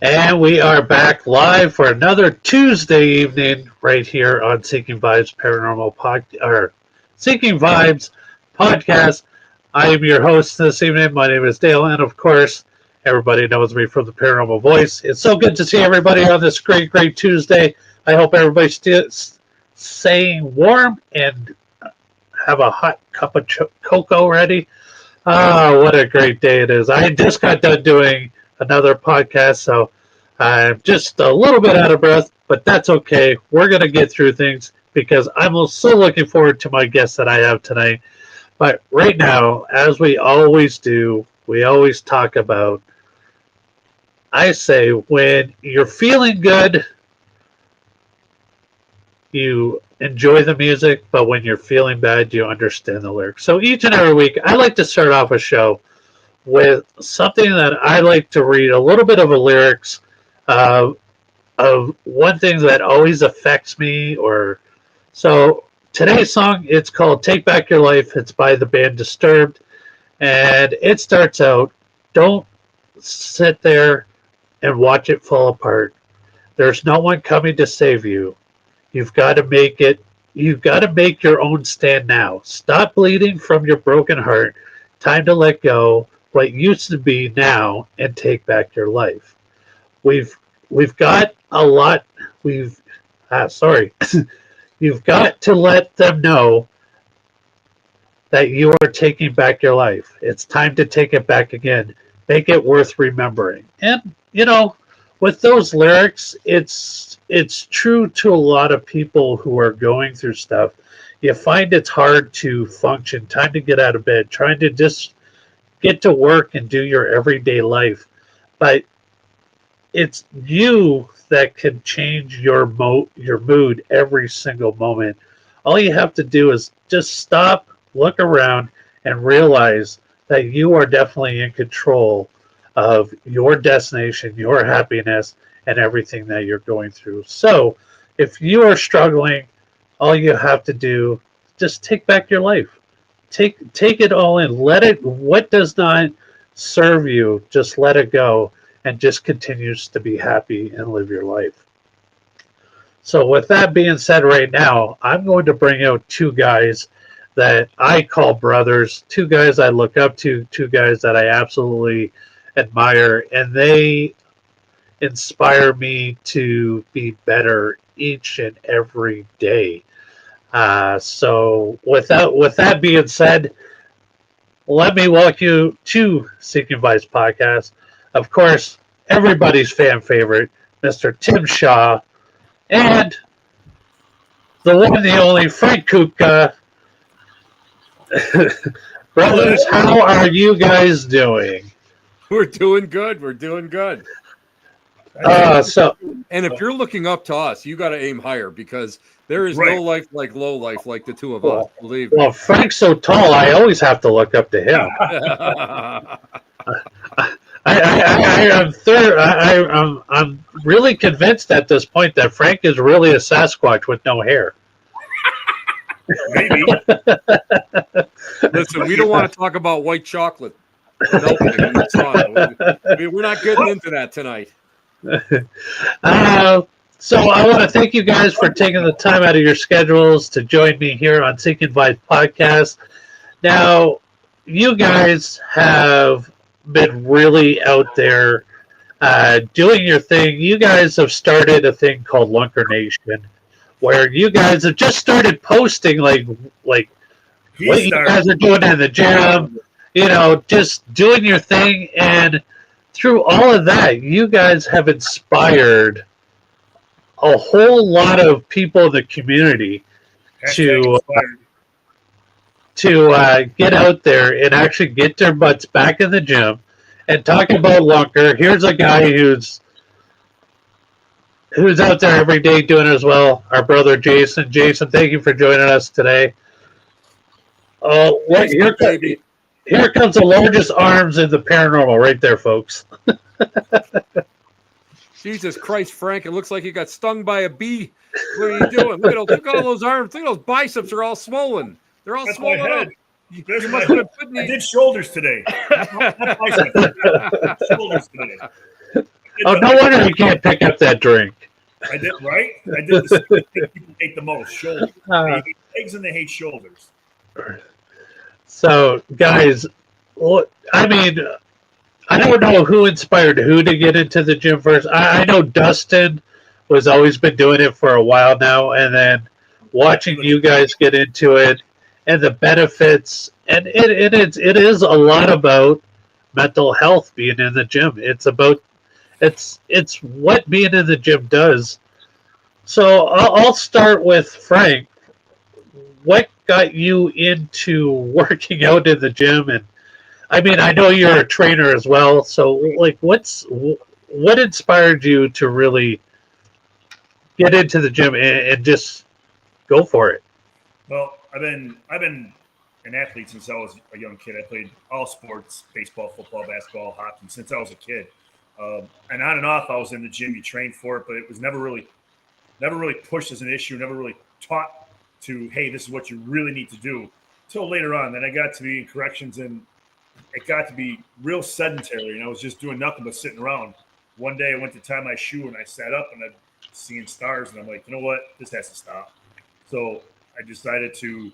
And we are back live for another Tuesday evening right here on Seeking Vibes Seeking Vibes podcast. I am your host this evening. My name is Dale, and of course, everybody knows me from the Paranormal Voice. It's so good to see everybody on this great Tuesday. I hope everybody's still staying warm and have a hot cup of cocoa ready. What a great day it is. I just got done doing another podcast, so I'm just a little bit out of breath, but that's okay. We're going to get through things because I'm so looking forward to my guest that I have tonight. But right now, as we always do, we always talk about, I say, when you're feeling good, you enjoy the music, but when you're feeling bad, you understand the lyrics. So each and every week, I like to start off a show with something that I like to read a little bit of the lyrics of one thing that always affects me. So today's song, it's called Take Back Your Life. It's by the band Disturbed, and it starts out, don't sit there and watch it fall apart. There's no one coming to save you. You've got to make it. You've got to make your own stand now. Stop bleeding from your broken heart. Time to let go what used to be now and take back your life. We've got a lot. You've got to let them know that you are taking back your life. It's time to take it back again. Make it worth remembering. And with those lyrics, it's true to a lot of people who are going through stuff. You find it's hard to function, time to get out of bed, trying to just get to work and do your everyday life. But it's you that can change your mood every single moment. All you have to do is just stop, look around, and realize that you are definitely in control of your destination, your happiness, and everything that you're going through. So if you are struggling, all you have to do, just take back your life. Take it all in. Let it, what does not serve you, just let it go and just continues to be happy and live your life. So with that being said, right now, I'm going to bring out two guys that I call brothers, two guys I look up to, two guys that I absolutely admire, and they inspire me to be better each and every day. So with that being said, let me welcome you to Seeking Vibes podcast. Of course, everybody's fan favorite, Mr. Tim Shaw, and the one and the only Frank Kupka. Brothers, how are you guys doing? We're doing good. And if you're looking up to us, you got to aim higher because there is no life like low life like the two of us. Believe me. Well, Frank's so tall, I always have to look up to him. I'm really convinced at this point that Frank is really a Sasquatch with no hair. Maybe. Listen, we don't want to talk about white chocolate. We're not getting into that tonight. So I want to thank you guys for taking the time out of your schedules to join me here on Seeking Vibes podcast. Now, you guys have been really out there doing your thing. You guys have started a thing called Lunker Nation, where you guys have just started posting like what you guys are doing in the gym, just doing your thing. And through all of that, you guys have inspired a whole lot of people in the community to get out there and actually get their butts back in the gym and talk about Lunker. Here's a guy who's out there every day doing it as well. Our brother Jason. Jason, thank you for joining us today. Here comes the largest arms in the paranormal right there, folks. Jesus Christ, Frank, it looks like you got stung by a bee. What are you doing? Look at all those arms. Look at those biceps are all swollen. They're all swollen up. You must have put I did shoulders today. Not biceps. Shoulders today. Oh, no wonder you can't pick up that drink. I did, right? I did the thing people hate the most, shoulders. They hate legs and they hate shoulders. So, guys, I mean, I don't know who inspired who to get into the gym first. I know Dustin was always been doing it for a while now, and then watching you guys get into it and the benefits, and it is a lot about mental health being in the gym. It's what being in the gym does. So I'll start with Frank. What got you into working out in the gym? And I mean, I know you're a trainer as well. So like, what inspired you to really get into the gym and just go for it? Well, I've been an athlete since I was a young kid. I played all sports: baseball, football, basketball, hockey, since I was a kid. And on and off, I was in the gym. You trained for it, but it was never really pushed as an issue. Never really taught to, hey, this is what you really need to do. Till later on, then I got to be in corrections, and it got to be real sedentary. And I was just doing nothing but sitting around. One day, I went to tie my shoe, and I sat up, and I'm seeing stars, and I'm like, you know what, this has to stop. So I decided to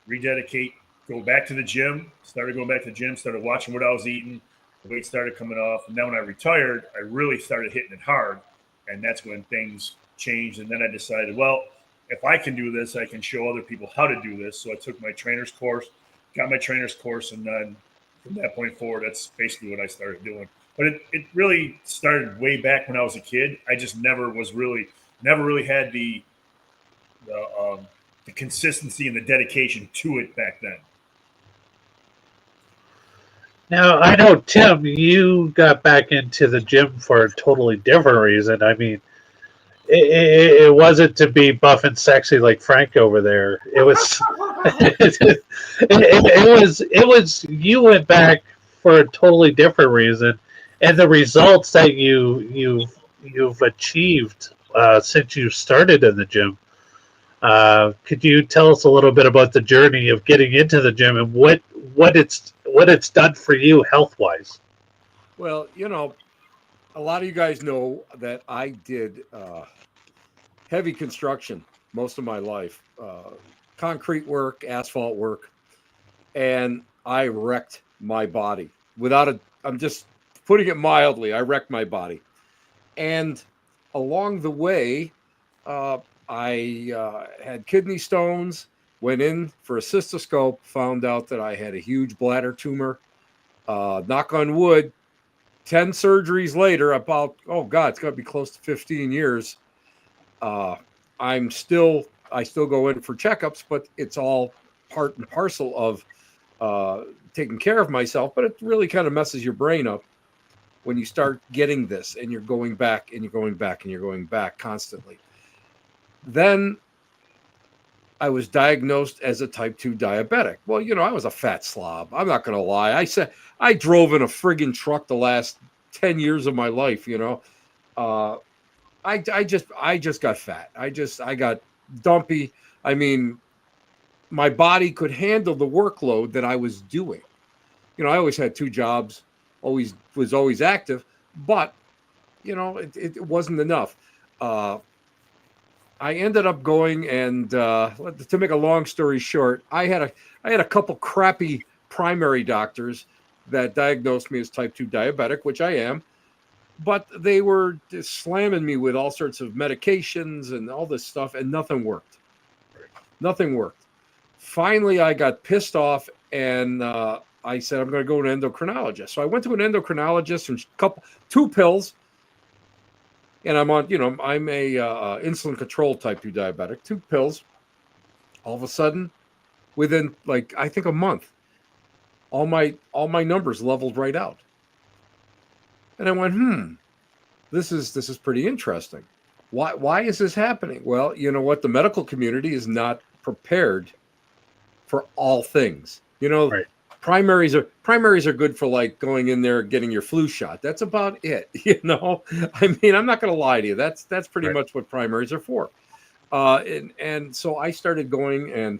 rededicate, go back to the gym, started going back to the gym, started watching what I was eating. The weight started coming off. And then when I retired, I really started hitting it hard. And that's when things changed. And then I decided, well, if I can do this, I can show other people how to do this. So I took my trainer's course, got my trainer's course. And then from that point forward, that's basically what I started doing. But it really started way back when I was a kid. I just never really had the consistency and the dedication to it back then. Now, I know, Tim, you got back into the gym for a totally different reason. I mean, it wasn't to be buff and sexy like Frank over there. It was, it was, you went back for a totally different reason. And the results that you've achieved since you started in the gym. Could you tell us a little bit about the journey of getting into the gym and what it's done for you health wise? Well, a lot of you guys know that I did heavy construction most of my life, concrete work, asphalt work, and I wrecked my body. I'm just putting it mildly. I wrecked my body, and along the way, I had kidney stones, went in for a cystoscope, found out that I had a huge bladder tumor. Knock on wood, 10 surgeries later, it's got to be close to 15 years. I still go in for checkups, but it's all part and parcel of taking care of myself. But it really kind of messes your brain up when you start getting this and you're going back and you're going back and you're going back constantly. Then I was diagnosed as a type 2 diabetic. Well, I was a fat slob. I'm not going to lie. I said I drove in a friggin' truck the last 10 years of my life, I just got fat. I got dumpy. I mean, my body could handle the workload that I was doing. I always had 2 jobs, was always active, but it wasn't enough. I ended up going and to make a long story short, I had a couple crappy primary doctors that diagnosed me as type 2 diabetic, which I am, but they were just slamming me with all sorts of medications and all this stuff, and nothing worked. Nothing worked. Finally, I got pissed off, and I said, I'm going to go to an endocrinologist. So I went to an endocrinologist and 2 pills. And I'm on, I'm a insulin control type 2 diabetic, 2 pills. All of a sudden, within I think a month, all my numbers leveled right out. And I went, this is pretty interesting. Why is this happening? Well, you know what? The medical community is not prepared for all things. Right. Primaries are good for going in there, getting your flu shot. That's about it. I mean, I'm not going to lie to you. That's pretty Right. much what primaries are for. And so I started going and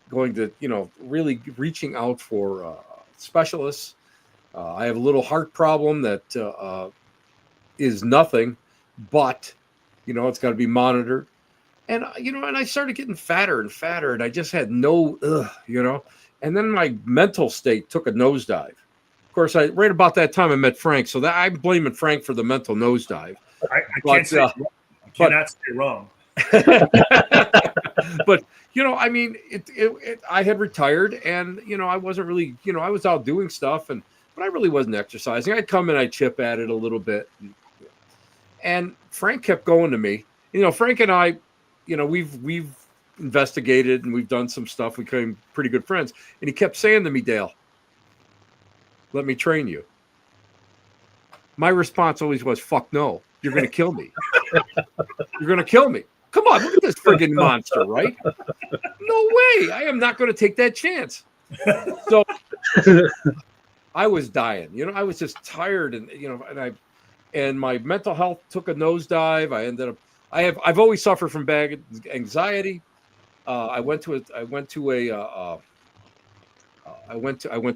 going to, really reaching out for specialists. I have a little heart problem that is nothing, but it's got to be monitored. And and I started getting fatter and fatter, and I just had no, and then my mental state took a nosedive. Of course, right about that time I met Frank, so that I'm blaming Frank for the mental nosedive. I can't say you cannot say wrong. But I mean, I had retired, and I wasn't really, I was out doing stuff, but I really wasn't exercising. I'd come and I'd chip at it a little bit, and Frank kept going to me. Frank and I, we've investigated and we've done some stuff. We became pretty good friends, and he kept saying to me, Dale, let me train you. My response always was, fuck no, you're going to kill me. You're going to kill me. Come on, look at this friggin' monster, right? No way. I am not going to take that chance. So I was dying. I was just tired, and and my mental health took a nosedive. I ended up. I've always suffered from bad anxiety. I went to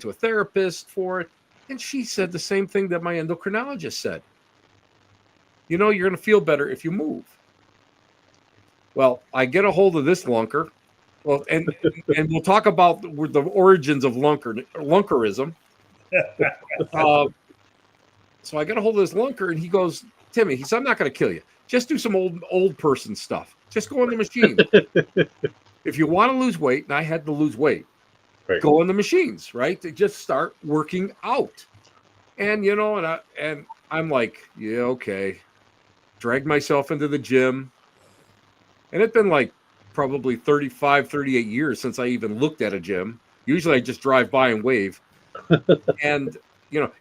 a therapist for it, and she said the same thing that my endocrinologist said. You're going to feel better if you move. Well, I get a hold of this lunker. Well, and we'll talk about the origins of lunkerism. So I get a hold of this lunker, and he goes, Timmy, he said, I'm not going to kill you. Just do some old person stuff. Just go on the machine. If you want to lose weight, and I had to lose weight, right, go on the machines, right? To just start working out. And, and I'm like, yeah, okay. Dragged myself into the gym. And it's been like probably 35, 38 years since I even looked at a gym. Usually I just drive by and wave. And,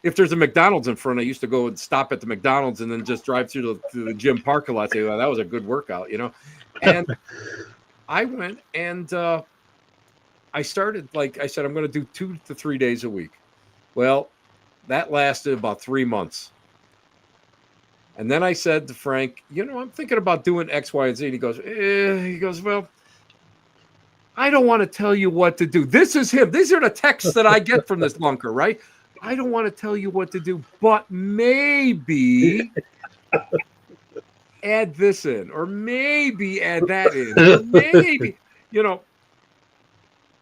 if there's a McDonald's in front, I used to go and stop at the McDonald's and then just drive through the gym parking lot. Say, well, that was a good workout, And I went and I started, like I said, I'm going to do 2 to 3 days a week. Well, that lasted about 3 months. And then I said to Frank, I'm thinking about doing X, Y, and Z. And he goes, well, I don't want to tell you what to do. This is him. These are the texts that I get from this lunker, right? I don't want to tell you what to do, but maybe add this in, or maybe add that in, or maybe,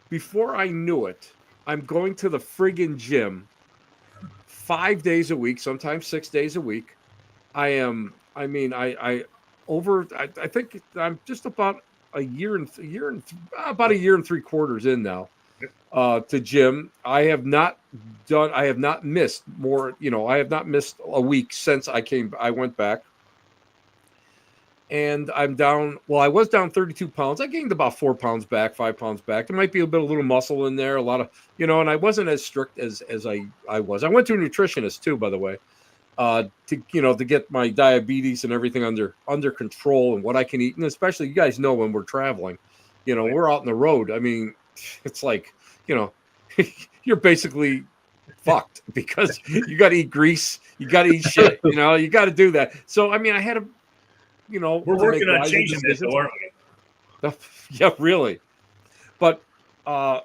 before I knew it, I'm going to the friggin' gym 5 days a week, sometimes 6 days a week. I think I'm just about a year and 3/4 in now to gym. I have not missed more, I have not missed a week since I went back. And I'm down, I was down 32 pounds. I gained about 4 pounds back, 5 pounds back. There might be a little muscle in there, a lot of, and I wasn't as strict as I was. I went to a nutritionist too, by the way. To get my diabetes and everything under control and what I can eat. And especially, you guys know, when we're traveling, we're out on the road. I mean, it's like, you're basically fucked because you got to eat grease. You got to eat shit, you got to do that. So, I mean, I had to, we're working on changing this, aren't we? Yeah, really. But, all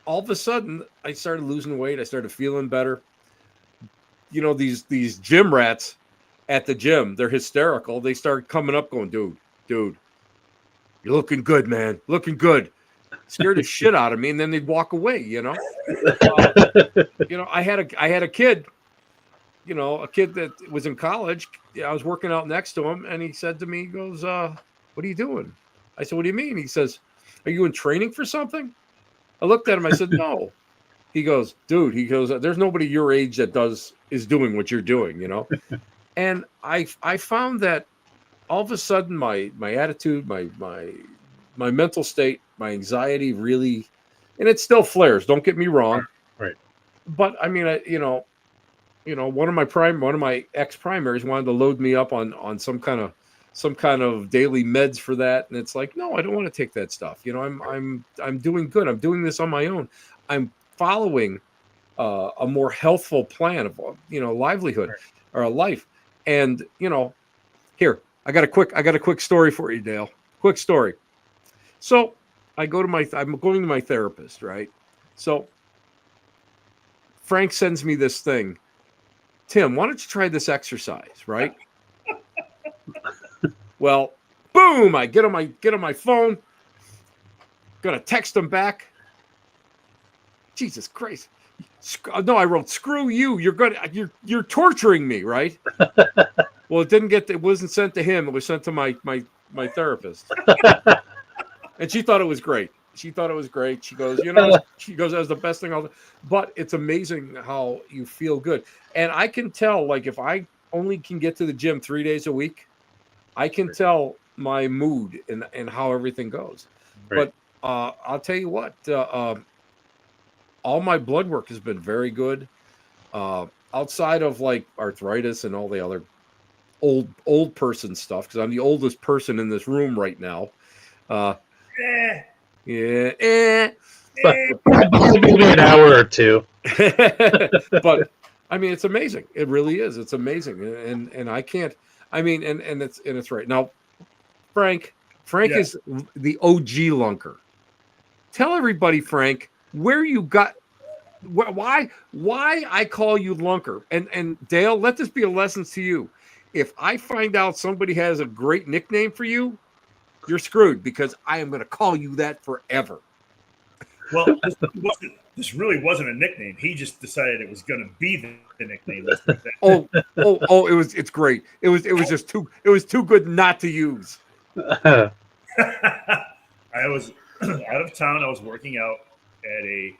of a sudden I started losing weight. I started feeling better. These gym rats at the gym, they're hysterical. They start coming up going, dude, you're looking good, man. Looking good. Scared the shit out of me. And then they'd walk away, I had a kid, a kid that was in college. I was working out next to him, and he said to me, he goes, what are you doing? I said, what do you mean? He says, are you in training for something? I looked at him. I said, no. He goes, dude, there's nobody your age that is doing what you're doing, And I found that all of a sudden my attitude, my mental state, my anxiety really, and it still flares. Don't get me wrong. Right. But I mean, one of my ex-primaries wanted to load me up on some kind of daily meds for that, and it's like, no, I don't want to take that stuff. I'm doing good. I'm doing this on my own. I'm following a more healthful plan of livelihood, right, or a life. And here I got a quick story for you, Dale. Quick story. So I'm going to my therapist, right? So Frank sends me this thing Tim, why don't you try this exercise, right? Well, boom, I get on my phone, gonna text him back. Jesus Christ. No, I wrote, screw you. You're torturing me, right? Well, it wasn't sent to him. It was sent to my therapist. And she thought it was great. She goes, that was the best thing but it's amazing how you feel good. And I can tell, like, if I only can get to the gym 3 days a week, I can tell my mood and how everything goes. Right. But I'll tell you what, all my blood work has been very good. Outside of like arthritis and all the other old person stuff, because I'm the oldest person in this room right now. Maybe an hour or two. But I mean, it's amazing. It really is. It's amazing, and I can't. I mean, and it's right now. Frank is the OG lunker. Tell everybody, Frank, where you got. Why I call you lunker, and Dale, let this be a lesson to you. If I find out somebody has a great nickname for you, you're screwed, because I am going to call you that forever. Well, this really wasn't a nickname. He just decided it was going to be the nickname. It's great. It was too good not to use. I was out of town. I was working out at a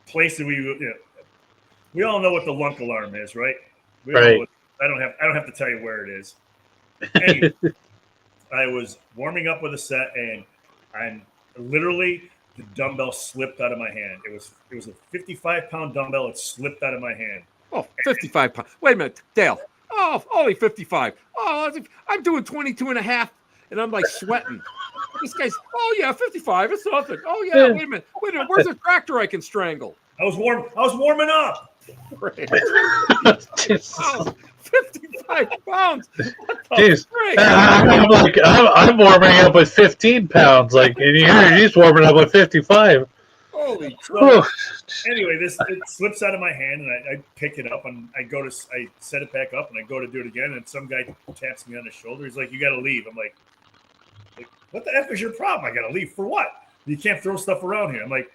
place that we all know what the lunk alarm is, right? Right. I don't have to tell you where it is. Anyway, I was warming up with a set, and literally the dumbbell slipped out of my hand. It was a 55-pound dumbbell. It slipped out of my hand. Oh, 55 pounds. Wait a minute, Dale. Oh, only 55. Oh, I'm doing 22 and a half, and I'm like sweating. This guy's, 55. It's nothing. Oh, yeah, wait a minute. Where's a tractor I can strangle? I was warming up. Right. 55 pounds. Jeez. I'm warming up with 15 pounds. Like, and here he's warming up with 55. Holy crap. Anyway, it slips out of my hand, and I pick it up, and I set it back up, and I go to do it again, and some guy taps me on the shoulder. He's like, "You got to leave." I'm like, what the F is your problem? I got to leave for what? You can't throw stuff around here. I'm like,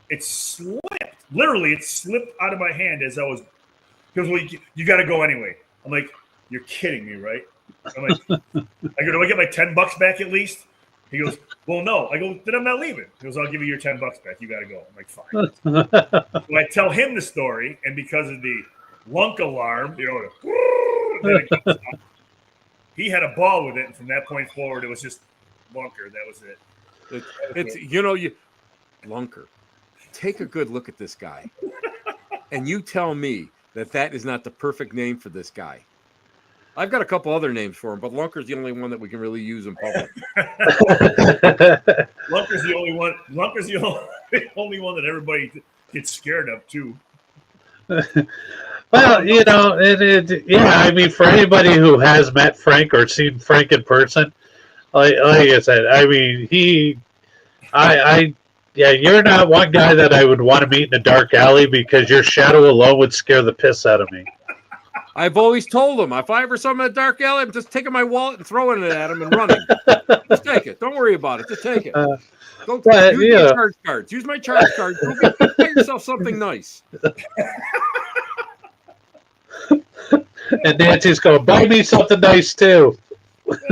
it slipped. Literally, it slipped out of my hand as I was. He goes, "Well, you got to go anyway." I'm like, "You're kidding me, right?" I'm like, "I go, do I get my $10 back at least?" He goes, "Well, no." I go, "Then I'm not leaving." He goes, "I'll give you your $10 back. You got to go." I'm like, "Fine." So I tell him the story, and because of the lunk alarm, he had a ball with it, and from that point forward, it was just lunker. That was it. It's lunker. Take a good look at this guy, and you tell me that is not the perfect name for this guy. I've got a couple other names for him, but lunker's the only one that we can really use in public. Lunker's the only one. Lunker's the only one that everybody gets scared of too. Well, I mean, for anybody who has met Frank or seen Frank in person, like I said, I mean, you're not one guy that I would want to meet in a dark alley, because your shadow alone would scare the piss out of me. I've always told him, if I ever saw him in a dark alley, I'm just taking my wallet and throwing it at him and running. Just take it. Don't worry about it. Just take it. Use my charge cards. Use my charge cards. Go get yourself something nice. And Nancy's going, "Buy me something nice too." But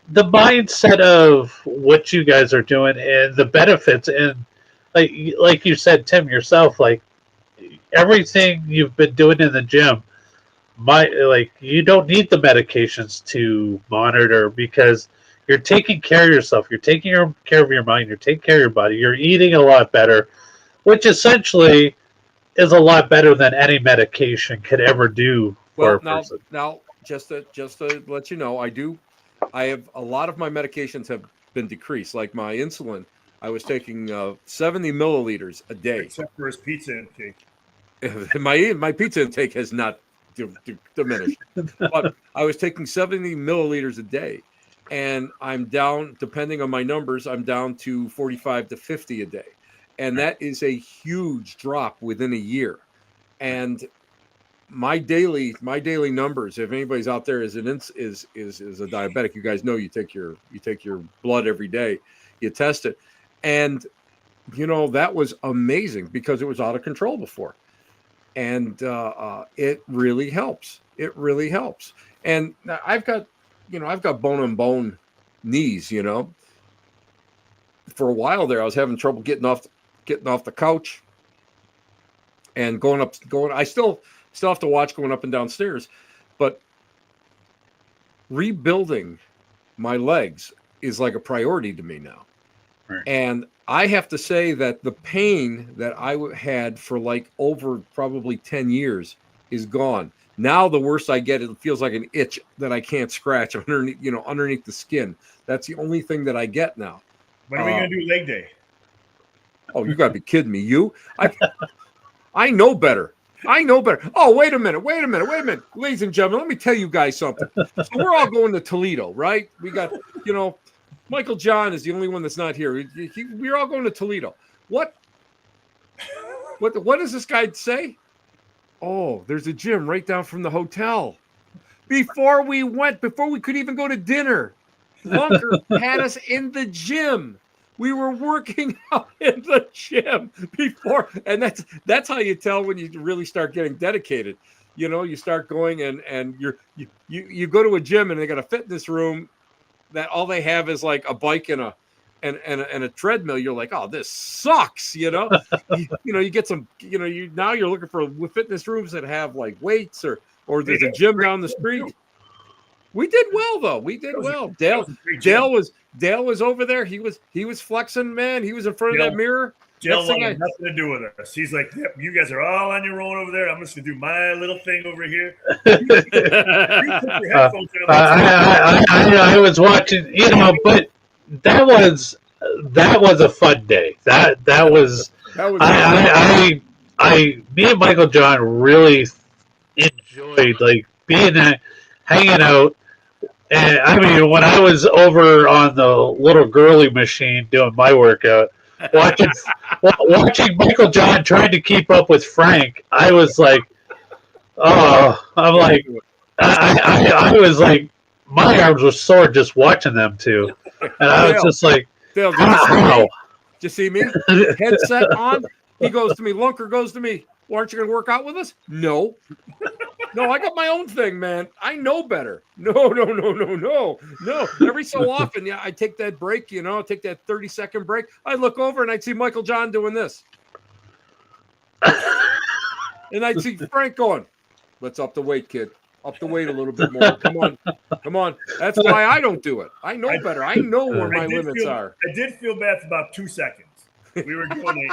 the mindset of what you guys are doing and the benefits, and like you said, Tim, yourself, like everything you've been doing in the gym, you don't need the medications to monitor, because you're taking care of yourself, you're taking care of your mind, you're taking care of your body, you're eating a lot better, which essentially is a lot better than any medication could ever do for a person. Now, just to let you know, I have a lot of my medications have been decreased. Like my insulin, I was taking 70 milliliters a day. Except for his pizza intake. My pizza intake has not diminished. But I was taking 70 milliliters a day. And I'm down, depending on my numbers, I'm down to 45 to 50 a day. and that is a huge drop within a year. And my daily numbers, if anybody's out there is a diabetic, you guys know you take your blood every day, you test it, and that was amazing because it was out of control before. And it really helps. It really helps. And I've got bone on bone knees. For a while there, I was having trouble getting off the couch and going. I still have to watch going up and down stairs, but rebuilding my legs is like a priority to me now. Right. And I have to say that the pain that I had for like over probably 10 years is gone. Now the worst I get, it feels like an itch that I can't scratch underneath the skin. That's the only thing that I get now. When are we going to do leg day? Oh, you got to be kidding me. I know better. Oh, wait a minute. Ladies and gentlemen, let me tell you guys something. So we're all going to Toledo, right? We got, Michael John is the only one that's not here. We're all going to Toledo. What does this guy say? Oh, there's a gym right down from the hotel. Before we could even go to dinner, Lunker had us in the gym. We were working out in the gym before, and that's how you tell when you really start getting dedicated. You start going and you go to a gym and they got a fitness room that all they have is like a bike and a treadmill. You're like, oh, this sucks. You get some. Now you're looking for fitness rooms that have like weights or there's a gym down the street. We did well though. We did well. Dale was over there. He was flexing, man. He was in front of that mirror. Dale had nothing to do with us. He's like, yep, you guys are all on your own over there. I'm just gonna do my little thing over here. I was watching, but that was a fun day. That was me and Michael John really enjoyed like hanging out. And I mean, when I was over on the little girly machine doing my workout, watching Michael John trying to keep up with Frank, I was like, I was like, my arms were sore just watching them two, and I was just like, Dale, did you see me? Headset on. He goes to me. Lunker goes to me. Well, aren't you going to work out with us? No, I got my own thing, man. I know better. No. Every so often, I take that break, take that 30-second break. I look over and I'd see Michael John doing this. And I'd see Frank going, let's up the weight, kid. Up the weight a little bit more. Come on. That's why I don't do it. I know better. I know where my limits are. I did feel bad for about 2 seconds. We were doing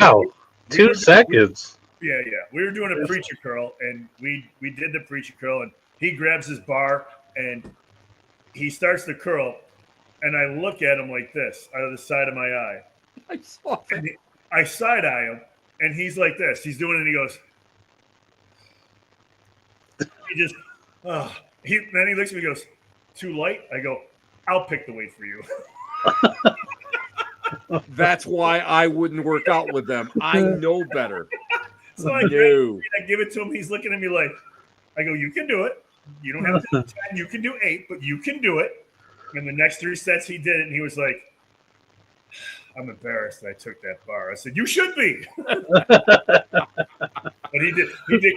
wow. 2 seconds. Yeah. We were doing a preacher curl, and we did the preacher curl, and he grabs his bar, and he starts the curl, and I look at him like this out of the side of my eye. I saw it. I side-eye him, and he's like this. He's doing it, and he goes, then he looks at me and goes, too light? I go, I'll pick the weight for you. That's why I wouldn't work out with them. I know better. So I give it to him. He's looking at me like, I go, you can do it. You don't have to do 10. You can do 8, but you can do it. And the next 3 sets he did it, and he was like, I'm embarrassed that I took that bar. I said, you should be. But he did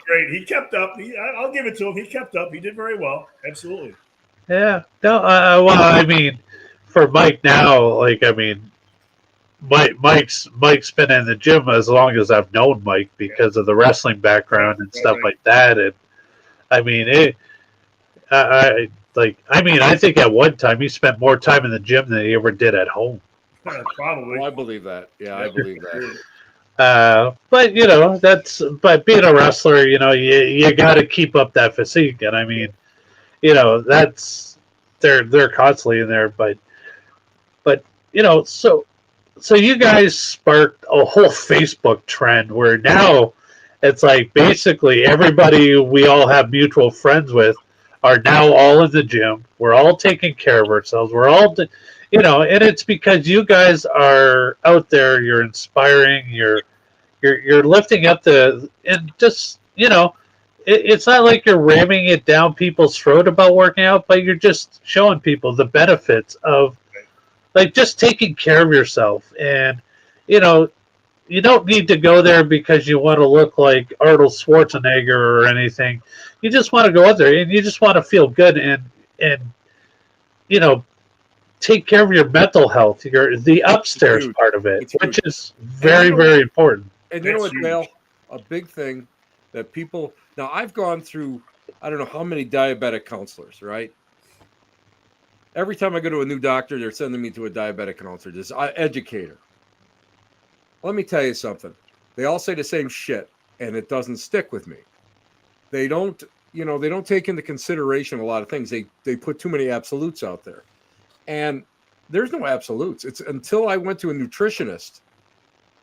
great. He kept up. I'll give it to him. He kept up. He did very well. Absolutely. Yeah. No, well, I mean, for Mike now, like, I mean, Mike's been in the gym as long as I've known Mike because of the wrestling background and stuff like that. And I mean, I think at one time he spent more time in the gym than he ever did at home. Probably. Oh, I believe that. Yeah, I believe that. But but being a wrestler, you got to keep up that physique, and I mean, that's they're constantly in there, but so you guys sparked a whole Facebook trend where now it's like basically everybody we all have mutual friends with are now all in the gym. We're all taking care of ourselves. We're all, and it's because you guys are out there. You're inspiring. You're lifting up and just it's not like you're ramming it down people's throat about working out, but you're just showing people the benefits of like just taking care of yourself. And you know, you don't need to go there because you want to look like Arnold Schwarzenegger or anything. You just want to go out there and you just want to feel good and you know take care of your mental health, the upstairs huge. part of it, It's which huge. is very very important. And you know That's what, Dale? A big thing that people now I've gone through I don't know how many diabetic counselors, right? Every time I go to a new doctor, they're sending me to a diabetic counselor, this educator. Let me tell you something. They all say the same shit, and it doesn't stick with me. They don't, they don't take into consideration a lot of things. They put too many absolutes out there. And there's no absolutes. It's until I went to a nutritionist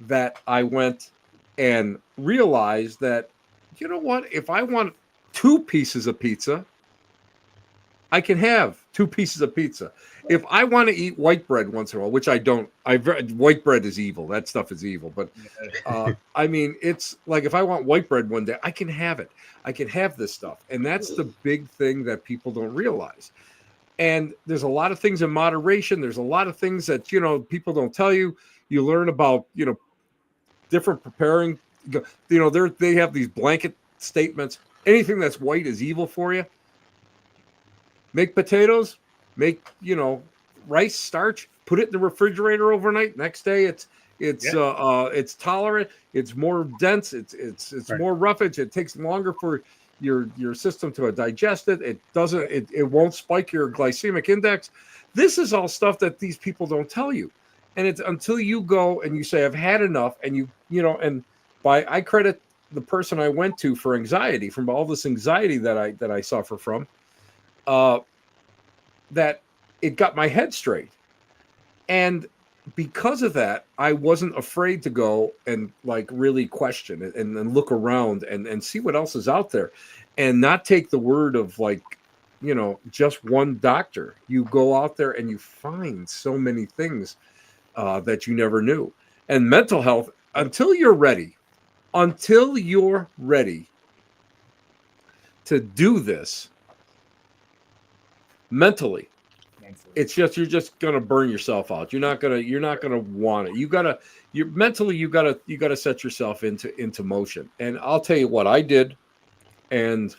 that I went and realized that, you know what? If I want 2 pieces of pizza, I can have 2 pieces of pizza. If I want to eat white bread once in a while, which I don't, white bread is evil. That stuff is evil. But I mean, it's like if I want white bread one day, I can have it. I can have this stuff. And that's the big thing that people don't realize. And there's a lot of things in moderation. There's a lot of things that, people don't tell you. You learn about, different preparing. They have these blanket statements. Anything that's white is evil for you. Make potatoes, make rice starch, put it in the refrigerator overnight. Next day it's tolerant, it's more dense, it's right. More roughage. It takes longer for your system to digest it. It won't spike your glycemic index. This is all stuff that these people don't tell you. And it's until you go and you say, I've had enough, and I credit the person I went to for anxiety, from all this anxiety that I suffer from. That it got my head straight. And because of that, I wasn't afraid to go and really question it and look around and see what else is out there and not take the word of just one doctor. You go out there and you find so many things that you never knew. And mental health, until you're ready to do this, mentally, it's just you're just gonna burn yourself out. You're not gonna want it. You gotta set yourself into motion. And I'll tell you what I did, and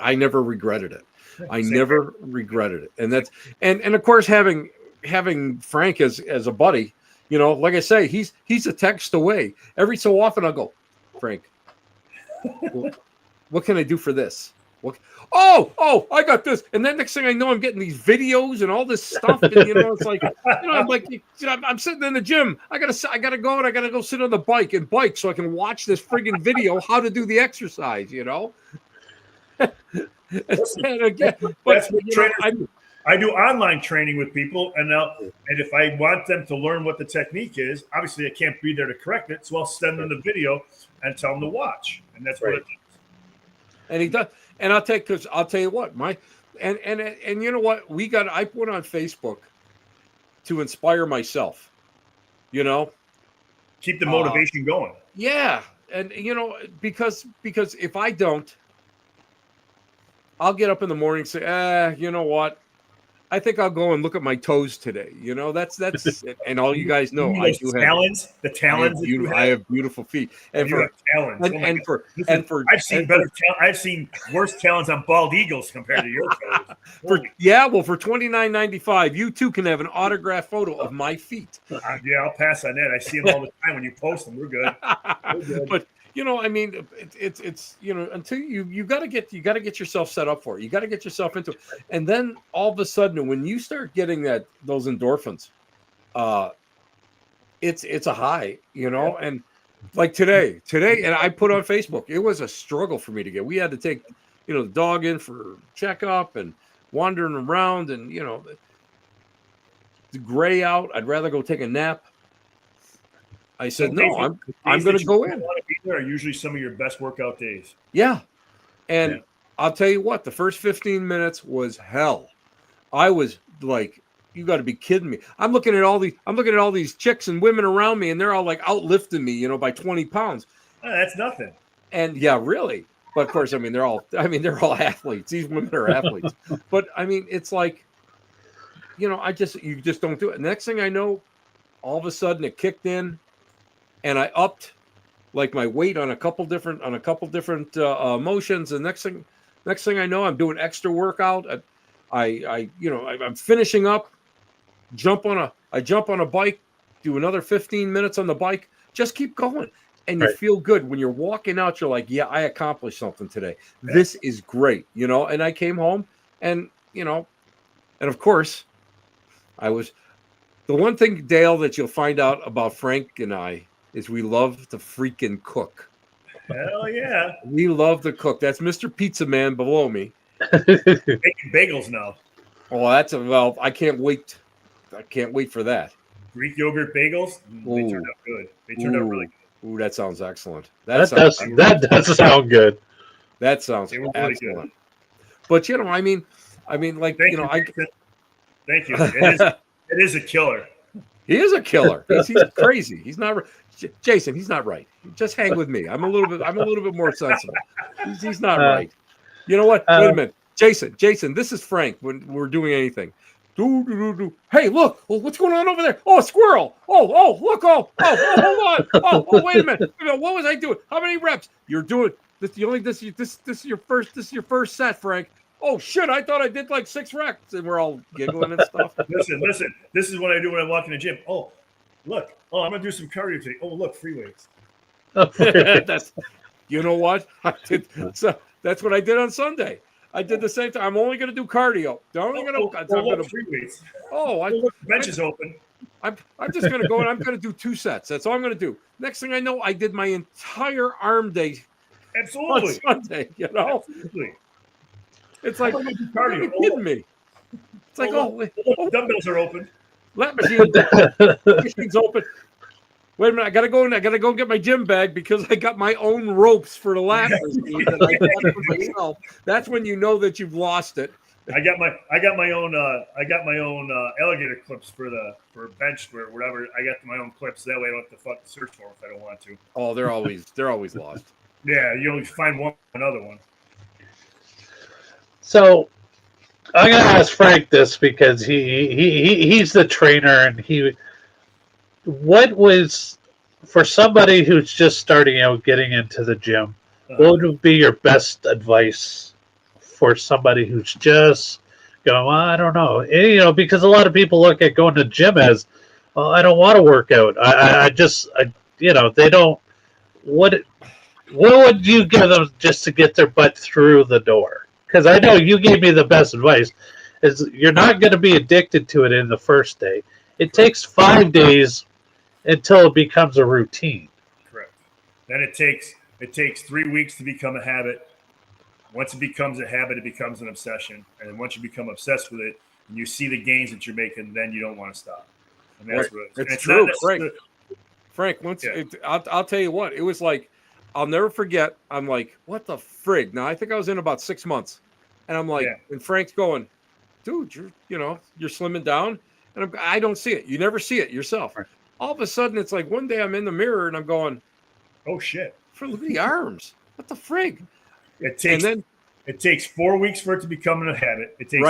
I never regretted it. I never regretted it. And that's and of course having Frank as a buddy, like I say, he's a text away. Every so often I'll go, Frank, what can I do for this? Oh, I got this. And then next thing I know, I'm getting these videos and all this stuff. And, it's like, I'm like, I'm sitting in the gym. I gotta go and I gotta go sit on the bike so I can watch this friggin' video, how to do the exercise, And again, I do online training with people, and if I want them to learn what the technique is, obviously I can't be there to correct it, so I'll send them the video and tell them to watch, and that's right. What it is. And he does. And I'll tell you what, and you know what, I put on Facebook to inspire myself, keep the motivation going. Yeah. And because if I don't, I'll get up in the morning and say, you know what? I think I'll go and look at my toes today. That's and all you guys know, I do talons, have the talons. I have beautiful feet, and you have talons. I've seen worse talons on bald eagles compared to your toes. For $29.95, you too can have an autographed photo of my feet. Yeah, I'll pass on that. I see them all the time when you post them. We're good. But it's until you got to get yourself set up for it. You got to get yourself into it. And then all of a sudden, when you start getting those endorphins, it's a high, Yeah. And like today, and I put on Facebook, it was a struggle for me to get. We had to take, the dog in for checkup and wandering around, and the gray out. I'd rather go take a nap. I said, no, I'm going to go in. Want to be there are usually some of your best workout days. Yeah. And I'll tell you what, the first 15 minutes was hell. I was like you got to be kidding me. I'm looking at all these chicks and women around me, and they're all like outlifting me, by 20 pounds. Oh, that's nothing. And yeah, really. But of course, they're all athletes. These women are athletes. But it's like, you just don't do it. Next thing I know, all of a sudden it kicked in, and I upped like my weight on a couple different motions. And next thing I know, I'm doing extra workout. I'm finishing up. I jump on a bike, do another 15 minutes on the bike. Just keep going, and you feel good when you're walking out. You're like, yeah, I accomplished something today. This is great, And I came home, and and of course, I was. The one thing, Dale, that you'll find out about Frank and I is we love to freaking cook. Hell yeah. We love to cook. That's Mr. Pizza Man below me. Making bagels now. Oh, I can't wait. I can't wait for that. Greek yogurt bagels. They turned out good. They turned out really good. Ooh, that sounds excellent. That does sound good. That sounds really excellent. Good. But Thank you. It is a killer. He is a killer. He's crazy. He's not Jason. He's not right. Just hang with me. I'm a little bit more sensible. He's not right. You know what? Wait a minute, Jason. This is Frank. When we're doing anything. Hey, look! What's going on over there? Oh, a squirrel! Oh, look! Oh, hold on! Oh, wait a minute! What was I doing? How many reps? You're doing this. This is your first set, Frank. Oh shit! I thought I did like 6 reps, and we're all giggling and stuff. Listen. This is what I do when I walk in the gym. Oh, look! Oh, I'm gonna do some cardio today. Oh, look, free weights. That's, you know what? I did. So that's what I did on Sunday. I did the same thing. I'm only going to do cardio. Free weights. The bench is open. I'm just going to go and I'm going to do 2 sets. That's all I'm going to do. Next thing I know, I did my entire arm day. Absolutely. On Sunday, Absolutely. It's like, are you kidding me? It's like, dumbbells are open. Lat machine's open. Wait a minute, I gotta go get my gym bag because I got my own ropes for the lat machine that I got for myself. That's when you know that you've lost it. I got my own alligator clips for bench or whatever. I got my own clips. That way I don't have to fucking search for them if I don't want to. Oh, they're always lost. Yeah, you always find another one. So I'm gonna ask Frank this because he's the trainer, and what was, for somebody who's just starting out getting into the gym, what would be your best advice for somebody who's just going, well, I don't know, and, because a lot of people look at going to the gym as, well, I don't want to work out. They don't. What would you give them just to get their butt through the door? Because I know you gave me the best advice. Is you're not going to be addicted to it in the first day. It takes 5 days until it becomes a routine. Correct. Then it takes 3 weeks to become a habit. Once it becomes a habit, it becomes an obsession. And then once you become obsessed with it and you see the gains that you're making, then you don't want to stop. And that's what it's true, Frank. I'll tell you what, it was like, I'll never forget. I'm like, what the frig? Now I think I was in about 6 months, and I'm like, and Frank's going, dude, you're slimming down, and I don't see it. You never see it yourself. Right. All of a sudden, it's like one day I'm in the mirror and I'm going, oh shit! Look at the arms. What the frig? It takes 4 weeks for it to become a habit. It takes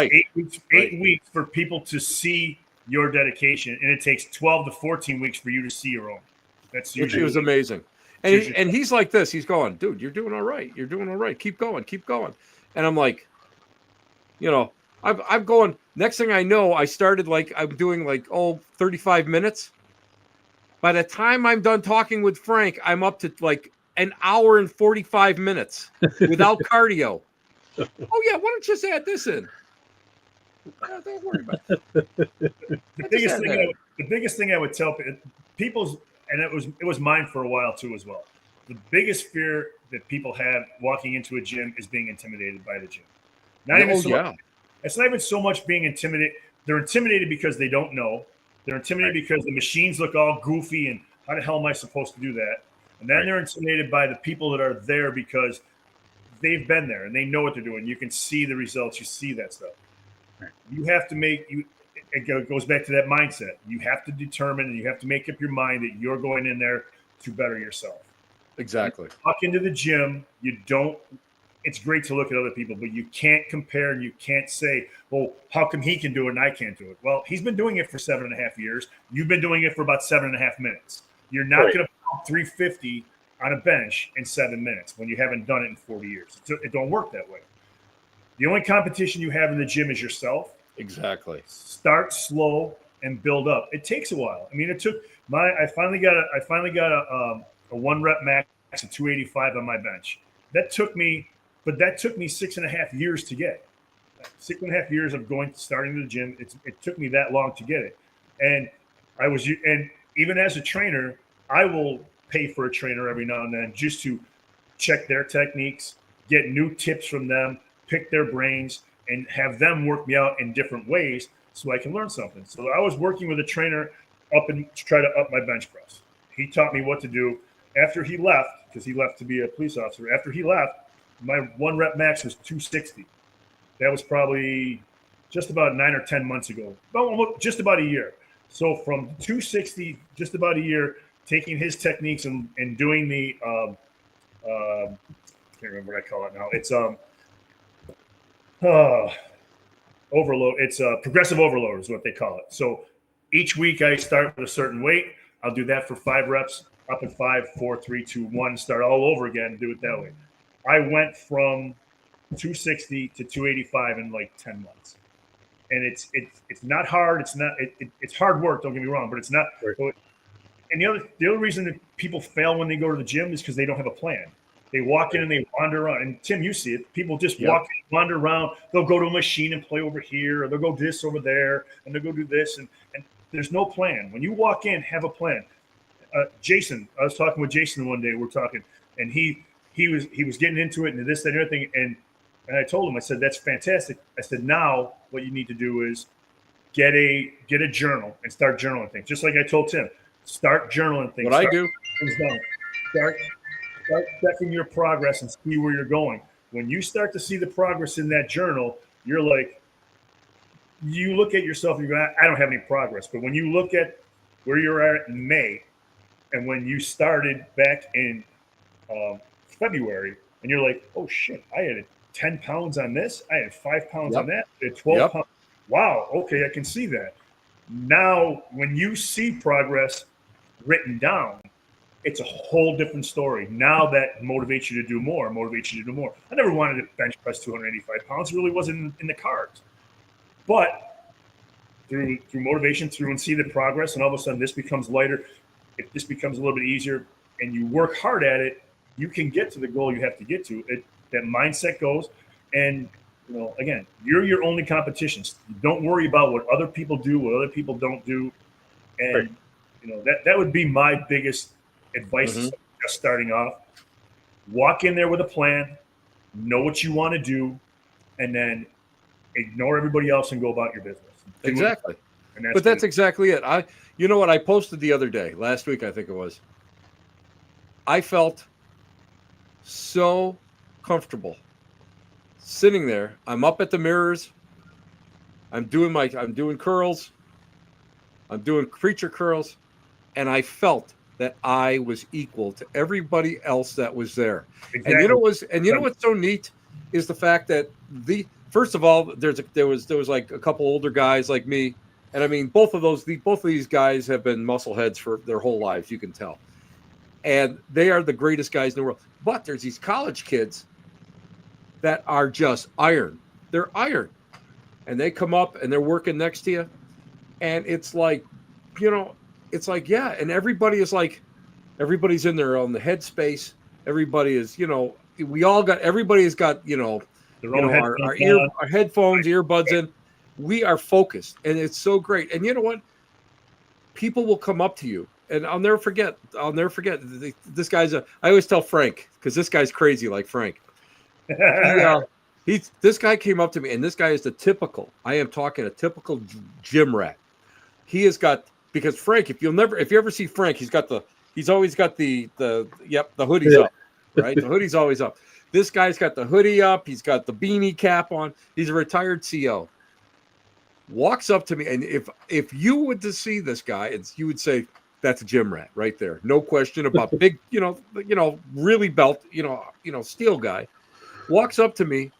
8 weeks for people to see your dedication, and it takes 12 to 14 weeks for you to see your own. That's usually. It was amazing. And he's like this. He's going, dude, you're doing all right. You're doing all right. Keep going. And I'm like, I'm going. Next thing I know, I started I'm doing 35 minutes. By the time I'm done talking with Frank, I'm up to an hour and 45 minutes without cardio. Oh yeah, why don't you just add this in? Don't worry about it. The biggest thing I would tell people's, and it was mine for a while too as well. The biggest fear that people have walking into a gym is being intimidated by the gym. It's not even so much being intimidated. They're intimidated because they don't know. They're intimidated because the machines look all goofy and how the hell am I supposed to do that? And then they're intimidated by the people that are there because they've been there and they know what they're doing. You can see the results. You see that stuff. Right. You have to goes back to that mindset. You have to determine and you have to make up your mind that you're going in there to better yourself. Exactly. You walk into the gym, you don't. It's great to look at other people, but you can't compare and you can't say, well, how come he can do it and I can't do it? Well, he's been doing it for 7.5 years. You've been doing it for about 7.5 minutes. You're not going to pump 350 on a bench in 7 minutes when you haven't done it in 40 years. It don't work that way. The only competition you have in the gym is yourself. Exactly. Start slow and build up. It takes a while. I mean, it took I finally got a 1 rep max of 285 on my bench. That took me 6.5 years to get. 6.5 years of starting to the gym. It took me that long to get it. And even as a trainer, I will pay for a trainer every now and then just to check their techniques, get new tips from them, pick their brains, and have them work me out in different ways so I can learn something. So I was working with a trainer to try to up my bench press. He taught me what to do. After he left, because he left to be a police officer, after he left, my 1 rep max was 260. That was probably just about 9 or 10 months ago. Just about a year. So from 260, just about a year, taking his techniques and doing the I can't remember what I call it now. It's overload. It's progressive overload is what they call it. So each week I start with a certain weight. I'll do that for 5 reps, up in 5, 4, 3, 2, 1, start all over again, do it that way. I went from 260 to 285 in like 10 months. And it's not hard. It's hard work, don't get me wrong, but it's not. Right. And the other reason that people fail when they go to the gym is because they don't have a plan. They walk in and they wander around. And Tim, you see it. People just walk in, wander around. They'll go to a machine and play over here, or they'll go this over there, and they'll go do this. And there's no plan. When you walk in, have a plan. Jason, I was talking with Jason one day. We're talking, and he was getting into it and this, that, and everything. And I told him, I said, that's fantastic. I said, now what you need to do is get a journal and start journaling things. Just like I told Tim, start journaling things. I do. Start checking your progress and see where you're going. When you start to see the progress in that journal, you're like, you look at yourself and you go, I don't have any progress. But when you look at where you're at in May and when you started back in February, and you're like, oh shit, I had 10 pounds on this. I had 5 pounds on that. I had 12 pounds. Wow. Okay. I can see that. Now, when you see progress written down, it's a whole different story. Now that motivates you to do more, I never wanted to bench press 285 pounds. It really wasn't in the cards. But through motivation, and see the progress, and all of a sudden this becomes lighter. If this becomes a little bit easier and you work hard at it, you can get to the goal you have to get to. That mindset goes, and again, you're your only competition. Don't worry about what other people do, what other people don't do, and that would be my biggest advice. Just starting off, walk in there with a plan, know what you want to do, and then ignore everybody else and go about your business. Exactly. That's exactly it. You know what I posted the other day, last week I think it was. I felt so comfortable sitting there. I'm up at the mirrors. I'm doing curls. I'm doing creature curls, and I felt that I was equal to everybody else that was there. Exactly. And you know what's so neat is the fact that first of all, there was like a couple older guys like me, and I mean both of these guys have been muscleheads for their whole lives, you can tell. And they are the greatest guys in the world. But there's these college kids that are just iron. They're iron. And they come up and they're working next to you. And it's like, and everybody's in their own headspace. Everybody is, everybody's got, our headphones, earbuds in. We are focused, and it's so great. And you know what? People will come up to you. And I'll never forget. This guy's I always tell Frank, because this guy's crazy like Frank. This guy came up to me, and this guy is I am talking a typical gym rat. He has got, because Frank, if you ever see Frank, he's always got the hoodie's up, right? The hoodie's always up. This guy's got the hoodie up. He's got the beanie cap on. He's a retired CO. walks up to me, and if you would to see this guy, you would say that's a gym rat right there, no question about big, really belt, steel guy, walks up to me,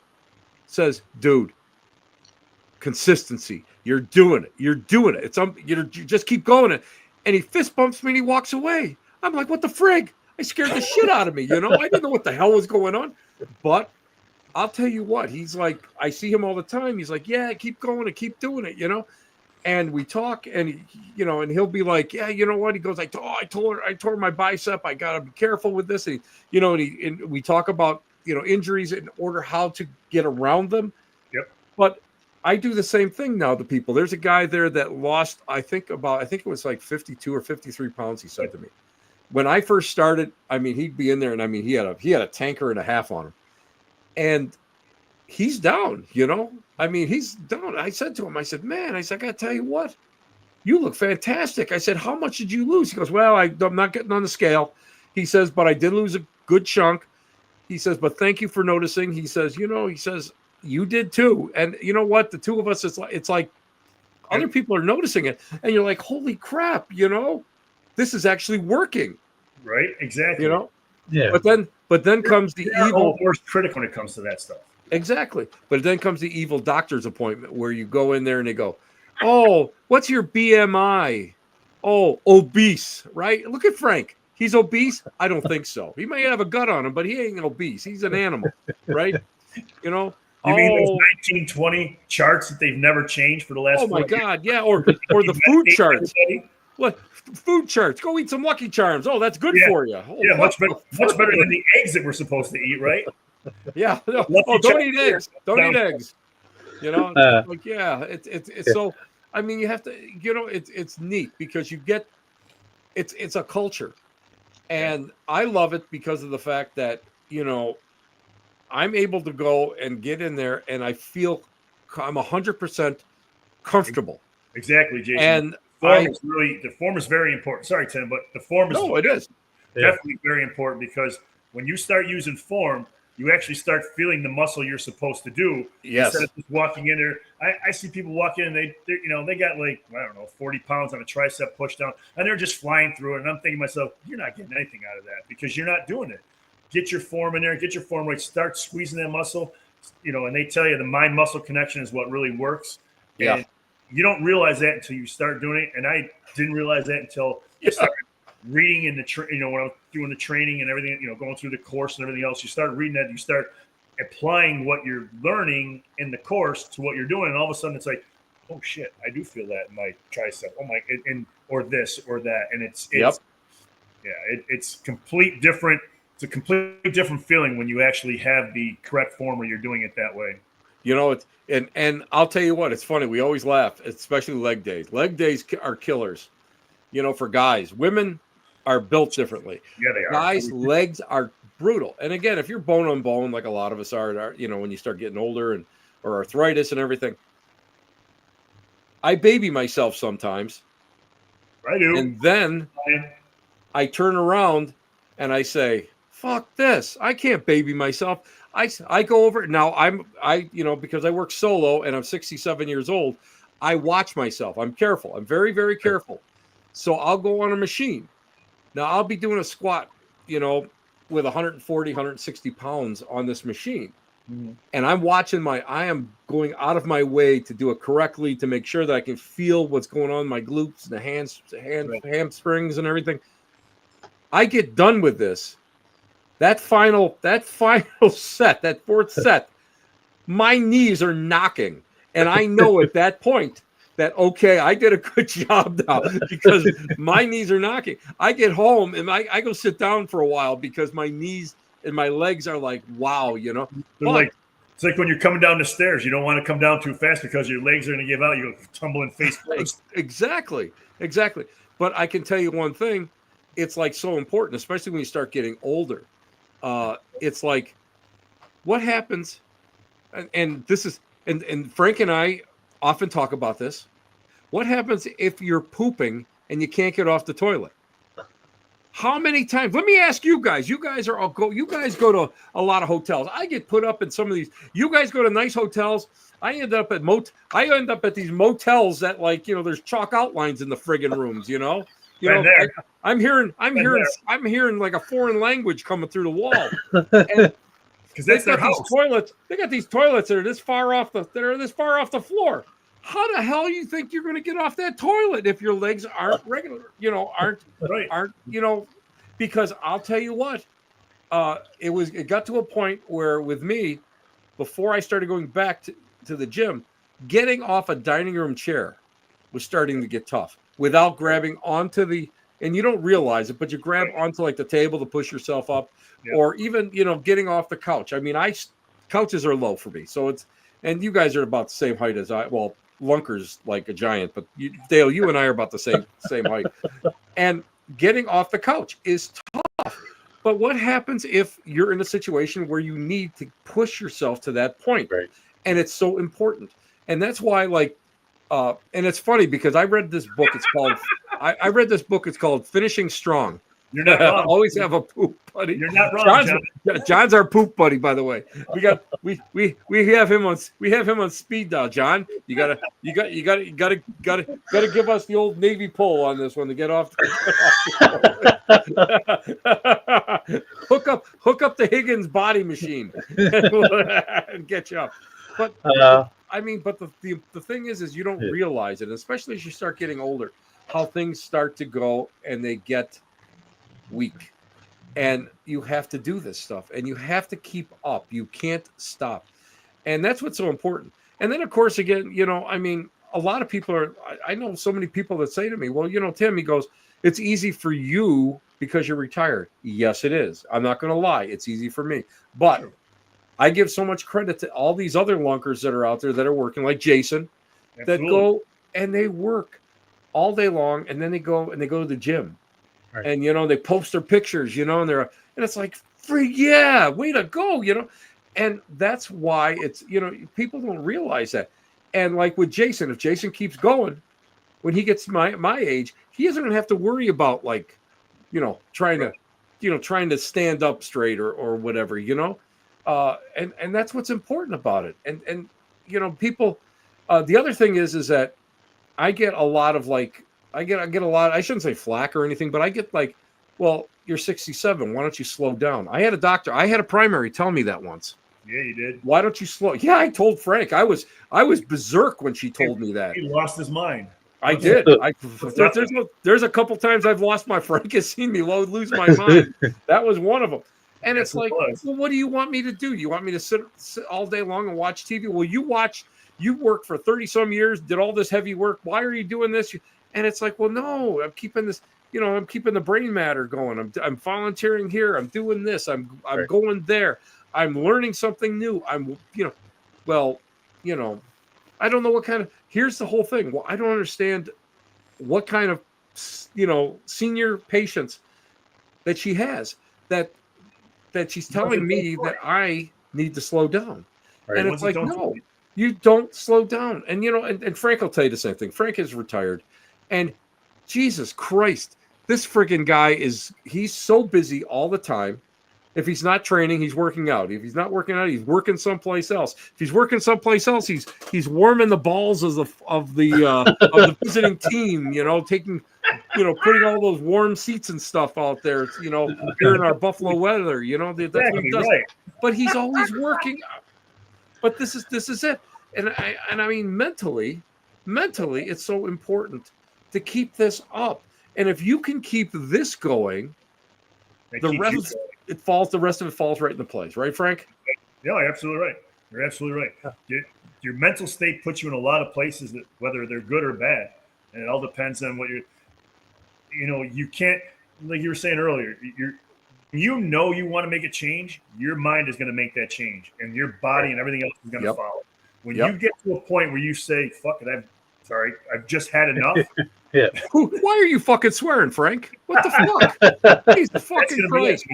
says, "Dude, consistency, you're doing it, it's you just keep going it," and he fist bumps me and he walks away. I'm like, what the frig? I scared the shit out of me, I didn't know what the hell was going on, but I'll tell you what, he's like, I see him all the time. He's like, yeah, keep going and keep doing it, and we talk, and and he'll be like, yeah, you know what? He goes, I tore my bicep. I gotta be careful with this. And and we talk about injuries in order how to get around them. Yep. But I do the same thing now to people. There's a guy there that lost, I think it was like 52 or 53 pounds. He said to me, when I first started, he'd be in there, and he had a tanker and a half on him. And he's down, he's down. I said to him, I said, man, I got to tell you what, you look fantastic. I said, how much did you lose? He goes, well, I'm not getting on the scale. He says, but I did lose a good chunk. He says, but thank you for noticing. He says, you did too. And you know what? The two of us, it's like other people are noticing it. And you're like, holy crap, this is actually working. Right. Exactly. Yeah. But then comes the evil worst critic when it comes to that stuff. Exactly. But then comes the evil doctor's appointment where you go in there and they go, oh, what's your BMI? Oh, obese, right? Look at Frank. He's obese? I don't think so. He may have a gut on him, but he ain't obese. He's an animal, right? You mean those 1920 charts that they've never changed for the last 4 years? God, yeah. Or the food charts. What food charts? Go eat some Lucky Charms. Oh, that's good for you. Oh, yeah, much better than the eggs that we're supposed to eat, right? Yeah. Oh, don't eat eggs. Don't eat eggs. It's so. You have to. It's neat because you get. It's a culture, and I love it because of the fact that I'm able to go and get in there, and I feel I'm 100% comfortable. Exactly, Jason. And the form is very important. Sorry, Tim, but the form is it is definitely very important because when you start using form, you actually start feeling the muscle you're supposed to do. Yes. Instead of just walking in there. I see people walk in and they got 40 pounds on a tricep push down, and they're just flying through it. And I'm thinking to myself, you're not getting anything out of that because you're not doing it. Get your form in there, get your form right, start squeezing that muscle, and they tell you the mind muscle connection is what really works. Yeah. And you don't realize that until you start doing it. And I didn't realize that until I started reading in when I was doing the training and everything, going through the course and everything else. You start reading that, you start applying what you're learning in the course to what you're doing. And all of a sudden it's like, oh shit, I do feel that in my tricep. Oh my, or this or that. And it's complete different. It's a completely different feeling when you actually have the correct form where you're doing it that way. And I'll tell you what, it's funny. We always laugh, especially leg days. Leg days are killers, for guys. Women are built differently. Yeah, they are. Guys' legs are brutal. And again, if you're bone on bone, like a lot of us are, when you start getting older or arthritis and everything, I baby myself sometimes. I do. And then I turn around and I say, fuck this. I can't baby myself. I go over now. Because I work solo and I'm 67 years old, I watch myself. I'm careful. I'm very, very careful. So I'll go on a machine. Now I'll be doing a squat, with 140, 160 pounds on this machine. Mm-hmm. And I'm watching I am going out of my way to do it correctly to make sure that I can feel what's going on in my glutes and the hamstrings and everything. I get done with this. That final set, that fourth set, my knees are knocking. And I know at that point that, okay, I did a good job now because my knees are knocking. I get home and I go sit down for a while because my knees and my legs are like, wow, It's like when you're coming down the stairs, you don't want to come down too fast because your legs are going to give out. You're tumbling face first. Exactly. But I can tell you one thing. It's like so important, especially when you start getting older. It's like, what happens? And this is, and Frank and I often talk about this. What happens if you're pooping and you can't get off the toilet? How many times? Let me ask you guys. You guys go to a lot of hotels. I get put up in some of these. You guys go to nice hotels. I end up at these motels that, like, you know, there's chalk outlines in the friggin' rooms, you know. I'm hearing like a foreign language coming through the wall. Because they got these toilets. They got these toilets that are this far off the floor. How the hell you think you're going to get off that toilet if your legs aren't regular? You know, aren't you know? Because I'll tell you what, it got to a point where with me, before I started going back to the gym, getting off a dining room chair was starting to get tough without grabbing onto and you don't realize it, but you grab onto like the table to push yourself up, or even, you know, getting off the couch. I mean, couches are low for me, so and you guys are about the same height as I. Well, Lunker's like a giant, but Dale, you and I are about the same height. And getting off the couch is tough. But what happens if you're in a situation where you need to push yourself to that point? Right. And it's so important. And that's why, like, and it's funny because I read this book. It's called, I read this book. It's called Finishing Strong. You're not wrong. Always have a poop buddy. You're not wrong, John's our poop buddy, by the way. We have him on speed dial. John, you gotta give us the old Navy pull on this one to get off. Hook up the Higgins body machine and get you up. But I mean, but the thing is you don't realize it, especially as you start getting older, how things start to go and they get weak. And you have to do this stuff, and you have to keep up. You can't stop. And that's what's so important. And then, of course, again, you know, I mean, a lot of people I know so many people that say to me, well, you know, Tim, he goes, it's easy for you because you're retired. Yes, it is. I'm not going to lie. It's easy for me. But I give so much credit to all these other lunkers that are out there that are working, like Jason, that go and they work all day long, and then they go to the gym. Right. And, you know, they post their pictures, you know, and it's like, way to go, you know. And that's why it's, you know, people don't realize that. And like with Jason, if Jason keeps going, when he gets my age, he isn't going to have to worry about, like, you know, trying to stand up straight or whatever, you know. And that's what's important about it. And you know, people, the other thing is that I get a lot of, like, I get a lot, I shouldn't say flack or anything, but I get like, well, you're 67. Why don't you slow down? I had a primary tell me that once. Yeah, you did. Why don't you slow? Yeah, I told Frank. I was berserk when she told me that. He lost his mind. I did. There's a couple times I've lost my. Frank has seen me lose my mind. That was one of them. And it's like, well, what do you want me to do? You want me to sit all day long and watch TV? Well, you worked for 30 some years, did all this heavy work. Why are you doing this? And it's like, well, no, I'm keeping this, you know, I'm keeping the brain matter going. I'm volunteering here. I'm doing this. I'm going there. I'm learning something new. I don't know what kind of, here's the whole thing. Well, I don't understand what kind of, you know, senior patients that she has that she's telling me that I need to slow down. Right. And it's like, no, you don't slow down. And, you know, and Frank will tell you the same thing. Frank is retired. And Jesus Christ, this friggin' guy he's so busy all the time. If he's not training, he's working out. If he's not working out, he's working someplace else. If he's working someplace else, he's warming the balls of the visiting team, you know, taking, you know, putting all those warm seats and stuff out there, you know, here in our Buffalo weather, you know, that's what he does. Right. But he's always working. But this is it. And I mean, mentally, it's so important to keep this up. And if you can keep this going, the rest of it falls right into place, right, Frank? Yeah, you're absolutely right. You're absolutely right. Your mental state puts you in a lot of places that, whether they're good or bad, and it all depends on what you can't, like you were saying earlier, you want to make a change, your mind is going to make that change, and your body and everything else is going to follow. When you get to a point where you say, fuck it, I've just had enough. Yeah. Why are you fucking swearing, Frank? What the fuck? Jesus fucking Christ.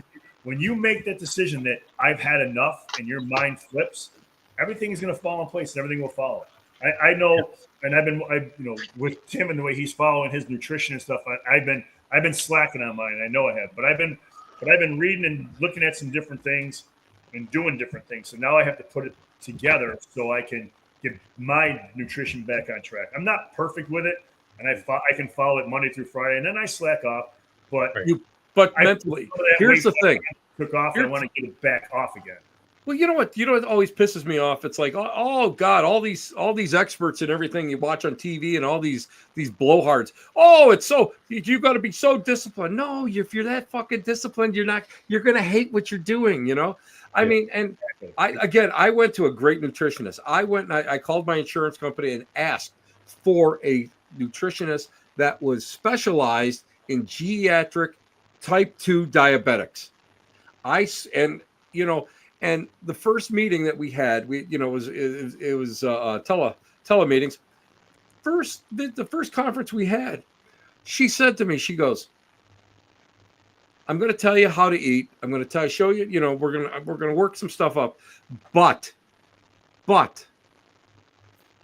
When you make that decision that I've had enough and your mind flips, everything is going to fall in place and everything will follow. I know, and I've been with Tim and the way he's following his nutrition and stuff. I've I've been slacking on mine. I know I have, but I've been reading and looking at some different things and doing different things. So now I have to put it together so I can get my nutrition back on track. I'm not perfect with it, and I can follow it Monday through Friday, and then I slack off. But mentally, here's the thing: took off, and I want to get it back off again. Well, you know what? What always pisses me off? It's like, oh God, all these experts and everything you watch on TV and all these blowhards. Oh, it's so you got to be so disciplined. No, if you're that fucking disciplined, you're gonna hate what you're doing. I mean, and I went to a great nutritionist. I called my insurance company and asked for a nutritionist that was specialized in geriatric type 2 diabetics. And the first meeting that we had, it was tele meetings. The first conference we had, she said to me, she goes, "I'm going to tell you how to eat. I'm going to show you. We're going to work some stuff up, but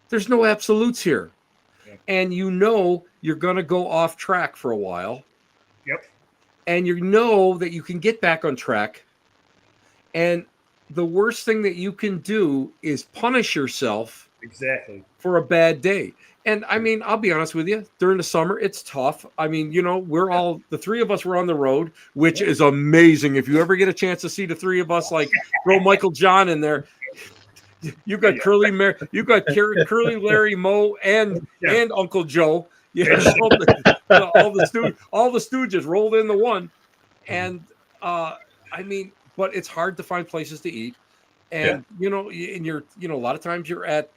there's no absolutes here, and you're going to go off track for a while. Yep. And that you can get back on track, and the worst thing that you can do is punish yourself exactly for a bad day." And I mean, I'll be honest with you, during the summer, it's tough. I mean, the three of us were on the road, which is amazing. If you ever get a chance to see the three of us, like throw Michael John in there, you got Curly Larry, Moe, and Uncle Joe. Yeah, all the Stooges rolled into one. And I mean, but it's hard to find places to eat, and and you're a lot of times you're at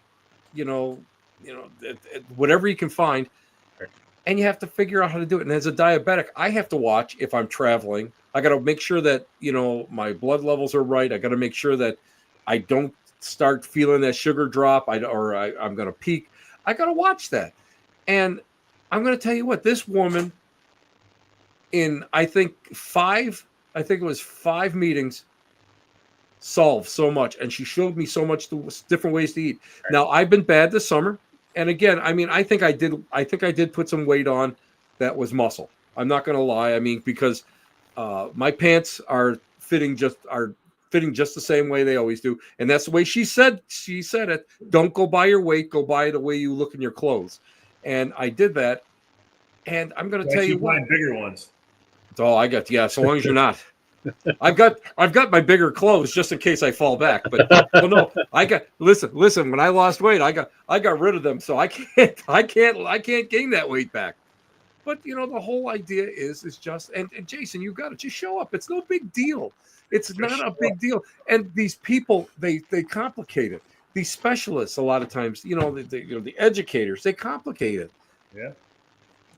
whatever you can find, and you have to figure out how to do it. And as a diabetic, I have to watch if I'm traveling. I got to make sure that my blood levels are right. I got to make sure that I don't start feeling that sugar drop. I'm going to peak. I got to watch that. And I'm going to tell you what, this woman in I think it was 5 meetings, solved so much, and she showed me so much different ways to eat. Right. Now, I've been bad this summer, and again, I mean, I think I did put some weight on that was muscle. I'm not going to lie. I mean, because my pants are fitting just the same way they always do, and that's the way she said it. Don't go by your weight, go by the way you look in your clothes, and I did that. And I'm going to tell you what, bigger ones. Oh, so long as you're not. I've got my bigger clothes just in case I fall back. But no, listen, when I lost weight, I got rid of them, so I can't gain that weight back. But the whole idea is just and Jason, you got to just show up. It's no big deal. It's not a big deal. And these people, they complicate it. These specialists, a lot of times, the educators, they complicate it. Yeah.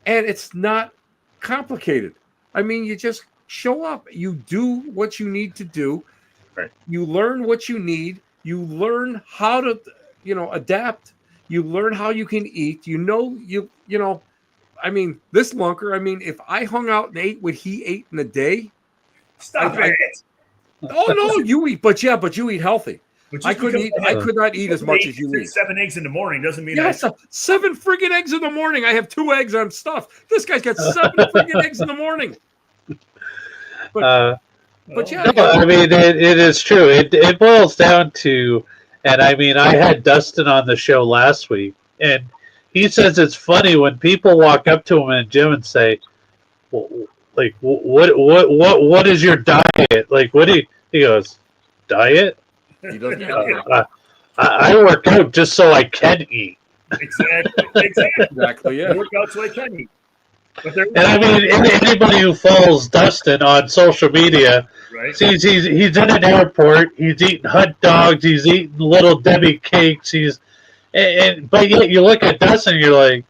And it's not complicated. I mean, you just show up. You do what you need to do. Right. You learn what you need. You learn how to, adapt. You learn how you can eat. I mean, this lunker, I mean, if I hung out and ate what he ate in a day. Stop it. Oh, no, you eat. But you eat healthy. I could not eat as much as you eat. 7 eggs in the morning doesn't mean yes, 7 friggin' eggs in the morning. I have 2 eggs on stuff. This guy's got 7 friggin' eggs in the morning. But yeah, no, I mean it is true. It boils down to, and I mean I had Dustin on the show last week, and he says it's funny when people walk up to him in the gym and say, well, like, what is your diet? Like, he goes, diet? He doesn't I work out just so I can eat. Exactly. Yeah. Work out so I can eat. And I mean, anybody who follows Dustin on social media, right? sees he's in an airport, he's eating hot dogs, he's eating Little Debbie cakes, but yet you look at Dustin and you're like,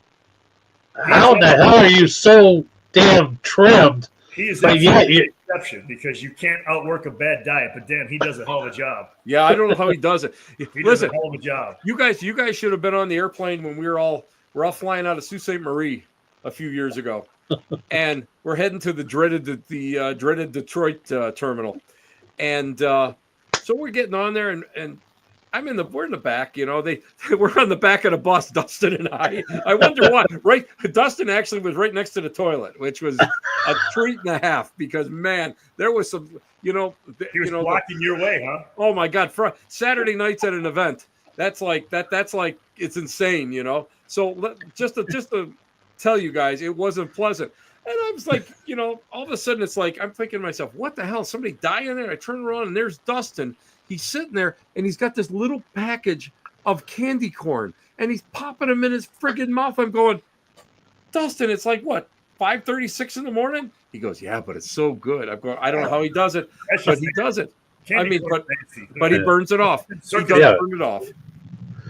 how the hell are you so damn trimmed? He is an exception because you can't outwork a bad diet, but damn, he does a hell of a job. Yeah, I don't know how he does it. Does a hell of a job. You guys should have been on the airplane when we're all flying out of Sault Ste. Marie a few years ago, and we're heading to the dreaded Detroit terminal, and so we're getting on there, and we're in the back, we're on the back of the bus, Dustin and I. I wonder why. Right, Dustin actually was right next to the toilet, which was a treat and a half because man, there was some, He was blocking your way, huh? Oh my God! Saturday nights at an event, that's like it's insane, So just to tell you guys, it wasn't pleasant. And I was like, all of a sudden it's like I'm thinking to myself, what the hell? Somebody die in there? I turn around and there's Dustin. He's sitting there and he's got this little package of candy corn and he's popping them in his friggin' mouth. I'm going, Dustin, it's like what, 5:36 in the morning? He goes, yeah, but it's so good. I'm going, I don't know how he does it, but he does it. I mean, but he burns it off. He does burn it off.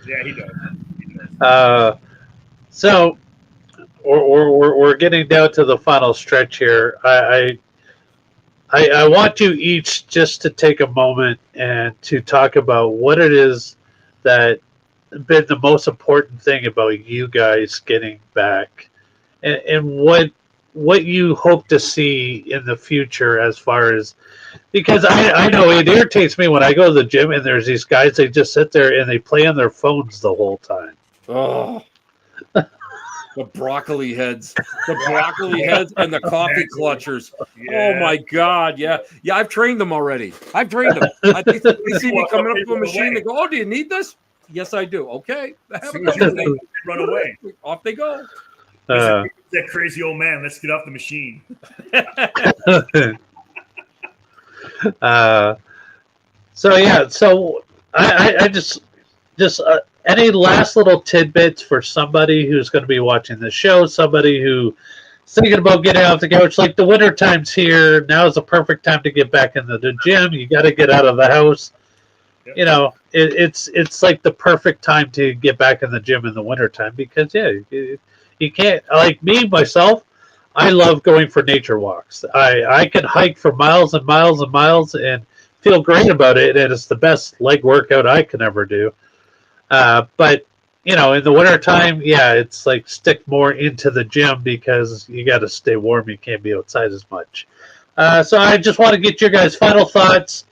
Yeah, he does. So we're getting down to the final stretch here. I want you each just to take a moment and to talk about what it is that been the most important thing about you guys getting back, and what you hope to see in the future as far as, because I know it irritates me when I go to the gym and there's these guys, they just sit there and they play on their phones the whole time. Oh, the broccoli heads and the coffee clutchers. Yeah. Oh my God. Yeah. I've trained them already. They see me coming up to a machine. They go, oh, do you need this? Yes, I do. Okay. They run away. Off they go. That crazy old man. Let's get off the machine. So I just any last little tidbits for somebody who's going to be watching the show, somebody who is thinking about getting off the couch, like the winter time's here. Now is the perfect time to get back into the gym. You got to get out of the house. Yep. It's like the perfect time to get back in the gym in the winter time because you can't, like me myself, I love going for nature walks. I can hike for miles and miles and miles and feel great about it, and it's the best leg workout I can ever do. But in the wintertime, it's like stick more into the gym because you got to stay warm. You can't be outside as much. So I just want to get your guys' final thoughts,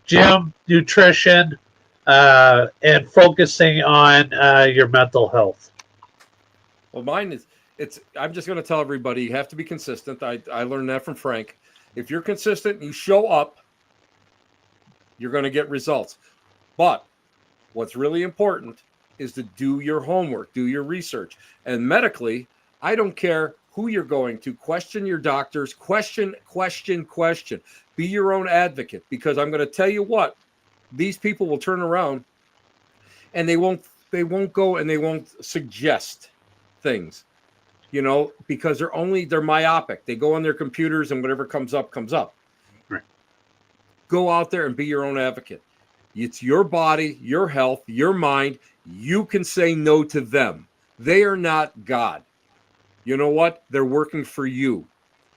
gym, nutrition, and focusing on your mental health. Well, mine is, I'm just going to tell everybody, you have to be consistent. I learned that from Frank. If you're consistent, you show up, you're going to get results. But what's really important is to do your homework, do your research. And medically, I don't care who you're going to, question your doctors, question. Be your own advocate, because I'm going to tell you what, these people will turn around and they won't go and they won't suggest things, because they're myopic. They go on their computers and whatever comes up. Right. Go out there and be your own advocate. It's your body, your health, your mind. You can say no to them. They are not God. You know what? They're working for you.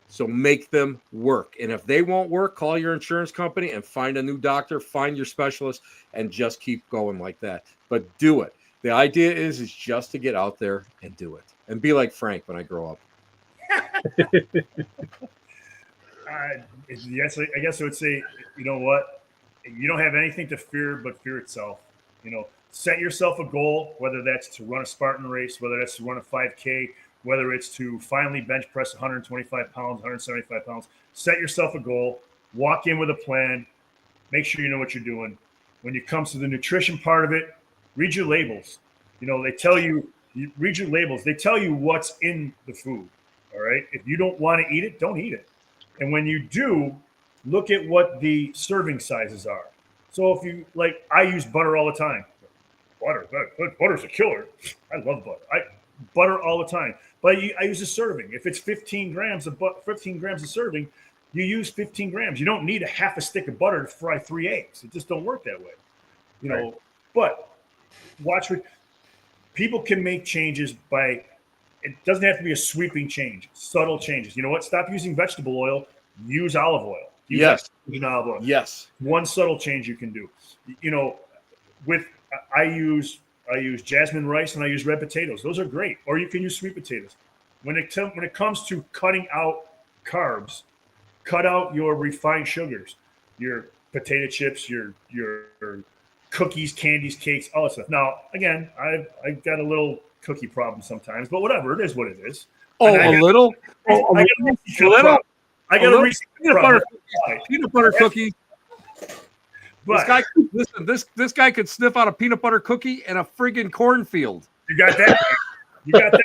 So make them work. And if they won't work, call your insurance company and find a new doctor, find your specialist, and just keep going like that. But do it. The idea is just to get out there and do it. And be like Frank when I grow up. Yes, I guess I would say, you know what? You don't have anything to fear but fear itself. Set yourself a goal, whether that's to run a Spartan race, whether that's to run a 5K, whether it's to finally bench press 125 pounds, 175 pounds. Set yourself a goal, walk in with a plan, make sure you know what you're doing. When it comes to the nutrition part of it, read your labels. They tell you read your labels. They tell you what's in the food, all right? If you don't want to eat it, don't eat it. And when you do, look at what the serving sizes are. So if you, I use butter all the time. Butter's a killer. I love butter. Butter all the time. But I use a serving. If it's 15 grams of serving, you use 15 grams. You don't need a half a stick of butter to fry 3 eggs. It just don't work that way. Right. But watch what people can make changes by. It doesn't have to be a sweeping change. Subtle changes. You know what? Stop using vegetable oil. Use olive oil. Yes. Olive oil. Yes. One subtle change you can do. I use jasmine rice and I use red potatoes. Those are great. Or you can use sweet potatoes. When it comes to cutting out carbs, cut out your refined sugars, your potato chips, your cookies, candies, cakes, all that stuff. Now, again, I've got a little cookie problem sometimes, but whatever, it is what it is. Oh, a little? I got a little? I got a Reese's peanut butter cookies. But This guy could sniff out a peanut butter cookie and a friggin' cornfield. You got that. You got that.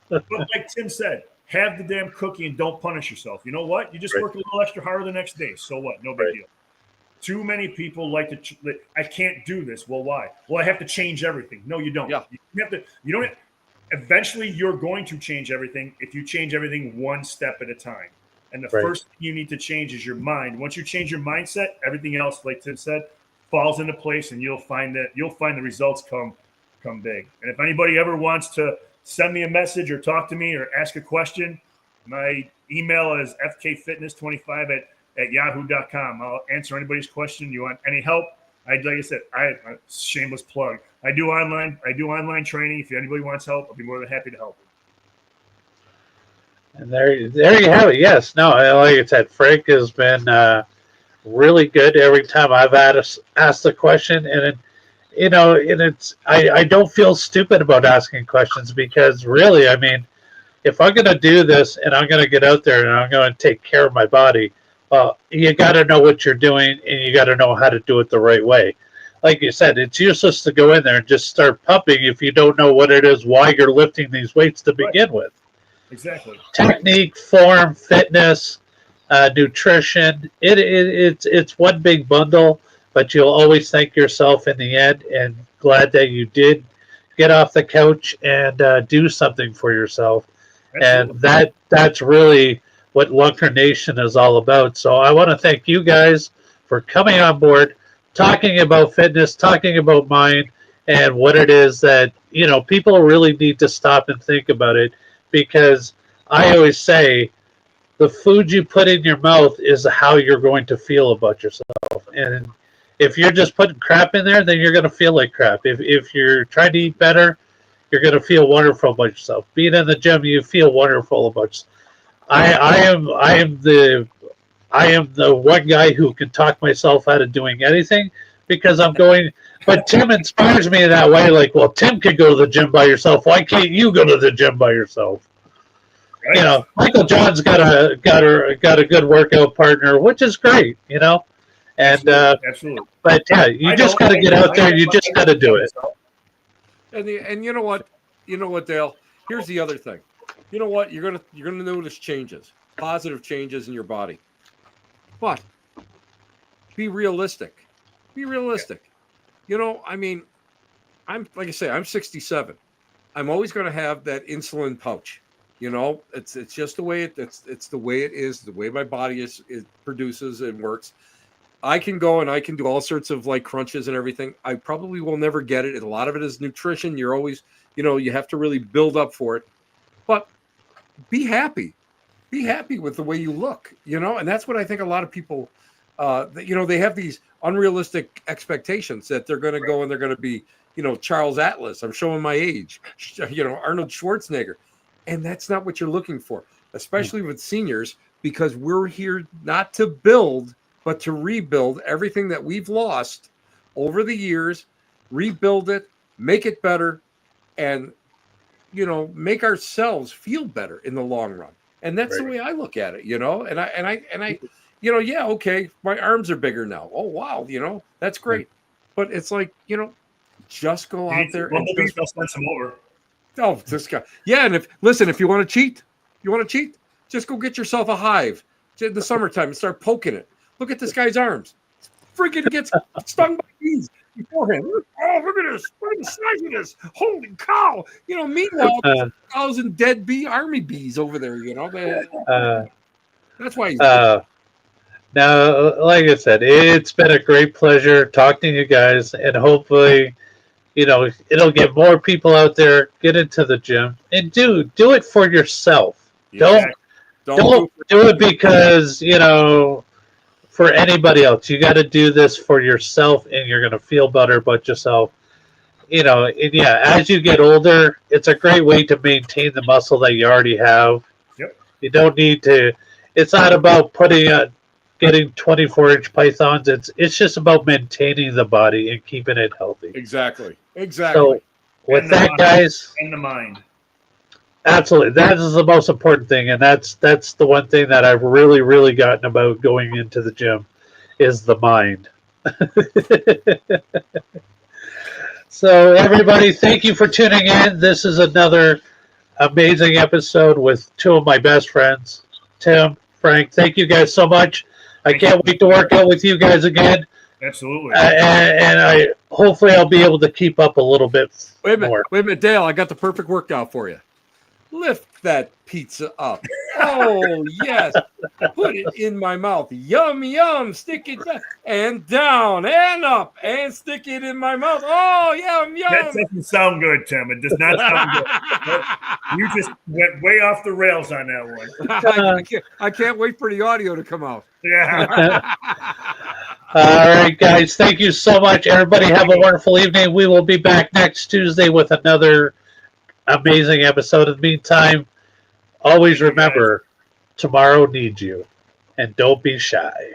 But like Tim said, have the damn cookie and don't punish yourself. You know what? You just work a little extra harder the next day. So what? No big deal. Too many people like to. I can't do this. Well, why? Well, I have to change everything. No, you don't. Yeah. You have to. You don't. Eventually, you're going to change everything if you change everything one step at a time. And the first thing you need to change is your mind. Once you change your mindset, everything else, like Tim said, falls into place, and you'll find the results come big. And if anybody ever wants to send me a message or talk to me or ask a question, my email is fkfitness25@yahoo.com. I'll answer anybody's question. You want any help? Like I said, shameless plug. I do online training. If anybody wants help, I'll be more than happy to help. And there you have it. Yes, no, like I said, Frank has been really good every time I've asked the question, and I don't feel stupid about asking questions, because really, I mean, if I'm going to do this and I'm going to get out there and I'm going to take care of my body, well, you got to know what you're doing, and you got to know how to do it the right way. Like you said, it's useless to go in there and just start pumping if you don't know what it is, why you're lifting these weights to begin with. Exactly. Technique, form, fitness, nutrition. It's one big bundle, but you'll always thank yourself in the end, and glad that you did get off the couch and do something for yourself. Absolutely. And that's really what Lunker Nation is all about. So I want to thank you guys for coming on board, talking about fitness, talking about mind, and what it is that, people really need to stop and think about it. Because I always say the food you put in your mouth is how you're going to feel about yourself. And if you're just putting crap in there, then you're going to feel like crap. If you're trying to eat better, you're going to feel wonderful about yourself. Being in the gym, you feel wonderful about yourself. I am the one guy who can talk myself out of doing anything, because I'm going. But Tim inspires me in that way. Like, well, Tim could go to the gym by yourself. Why can't you go to the gym by yourself? Right. Michael John's got a good workout partner, which is great. And absolutely. But yeah, you just got to get out there. You just got to do it. And you know what, Dale? Here's the other thing. You know what? You're gonna notice changes, positive changes in your body. But be realistic. Be realistic. I mean, I'm 67. I'm always going to have that insulin pouch. It's just the way it's the way it is, the way my body it produces and works. I can go and I can do all sorts of like crunches and everything. I probably will never get it. And a lot of it is nutrition. You're always, you have to really build up for it. But be happy. Be happy with the way you look, and that's what I think a lot of people, they have these unrealistic expectations that they're going to go and they're going to be, Charles Atlas. I'm showing my age, Arnold Schwarzenegger. And that's not what you're looking for, especially with seniors, because we're here not to build, but to rebuild everything that we've lost over the years, rebuild it, make it better, and, make ourselves feel better in the long run. And that's the way I look at it, and I yeah, okay, my arms are bigger now. Oh, wow, that's great. But it's like, just go out there and just send some over. Oh, this guy. Yeah, and if you want to cheat, just go get yourself a hive in the summertime and start poking it. Look at this guy's arms. Freaking gets stung by bees beforehand. Oh, look at this. Look at the size of this. Holy cow. Meanwhile, 1,000 dead army bees over there, that's why he's now, like I said, it's been a great pleasure talking to you guys, and hopefully, it'll get more people out there, get into the gym, and do it for yourself. Yeah. Don't do it because, for anybody else. You got to do this for yourself, and you're going to feel better about yourself. And yeah, as you get older, it's a great way to maintain the muscle that you already have. Yep. You don't need to. It's not about putting getting 24-inch pythons. It's just about maintaining the body and keeping it healthy. Exactly. So with that, guys, in the mind. absolutely, that is the most important thing, and that's the one thing that I've really, really gotten about going into the gym is the mind. So everybody, thank you for tuning in. This is another amazing episode with two of my best friends, Tim, Frank. Thank you guys so much. I can't wait to work out with you guys again. Absolutely. And I hopefully I'll be able to keep up a little bit more. Wait a minute, Dale. I got the perfect workout for you. Lift that pizza up. Oh, yes. Put it in my mouth. Yum, yum. Stick it down and down and up and stick it in my mouth. Oh, yum, yum. That doesn't sound good, Tim. It does not sound good. You just went way off the rails on that one. I can't wait for the audio to come out. Yeah. All right, guys. Thank you so much. Everybody have a wonderful evening. We will be back next Tuesday with another amazing episode. In the meantime, always remember, tomorrow needs you, and don't be shy.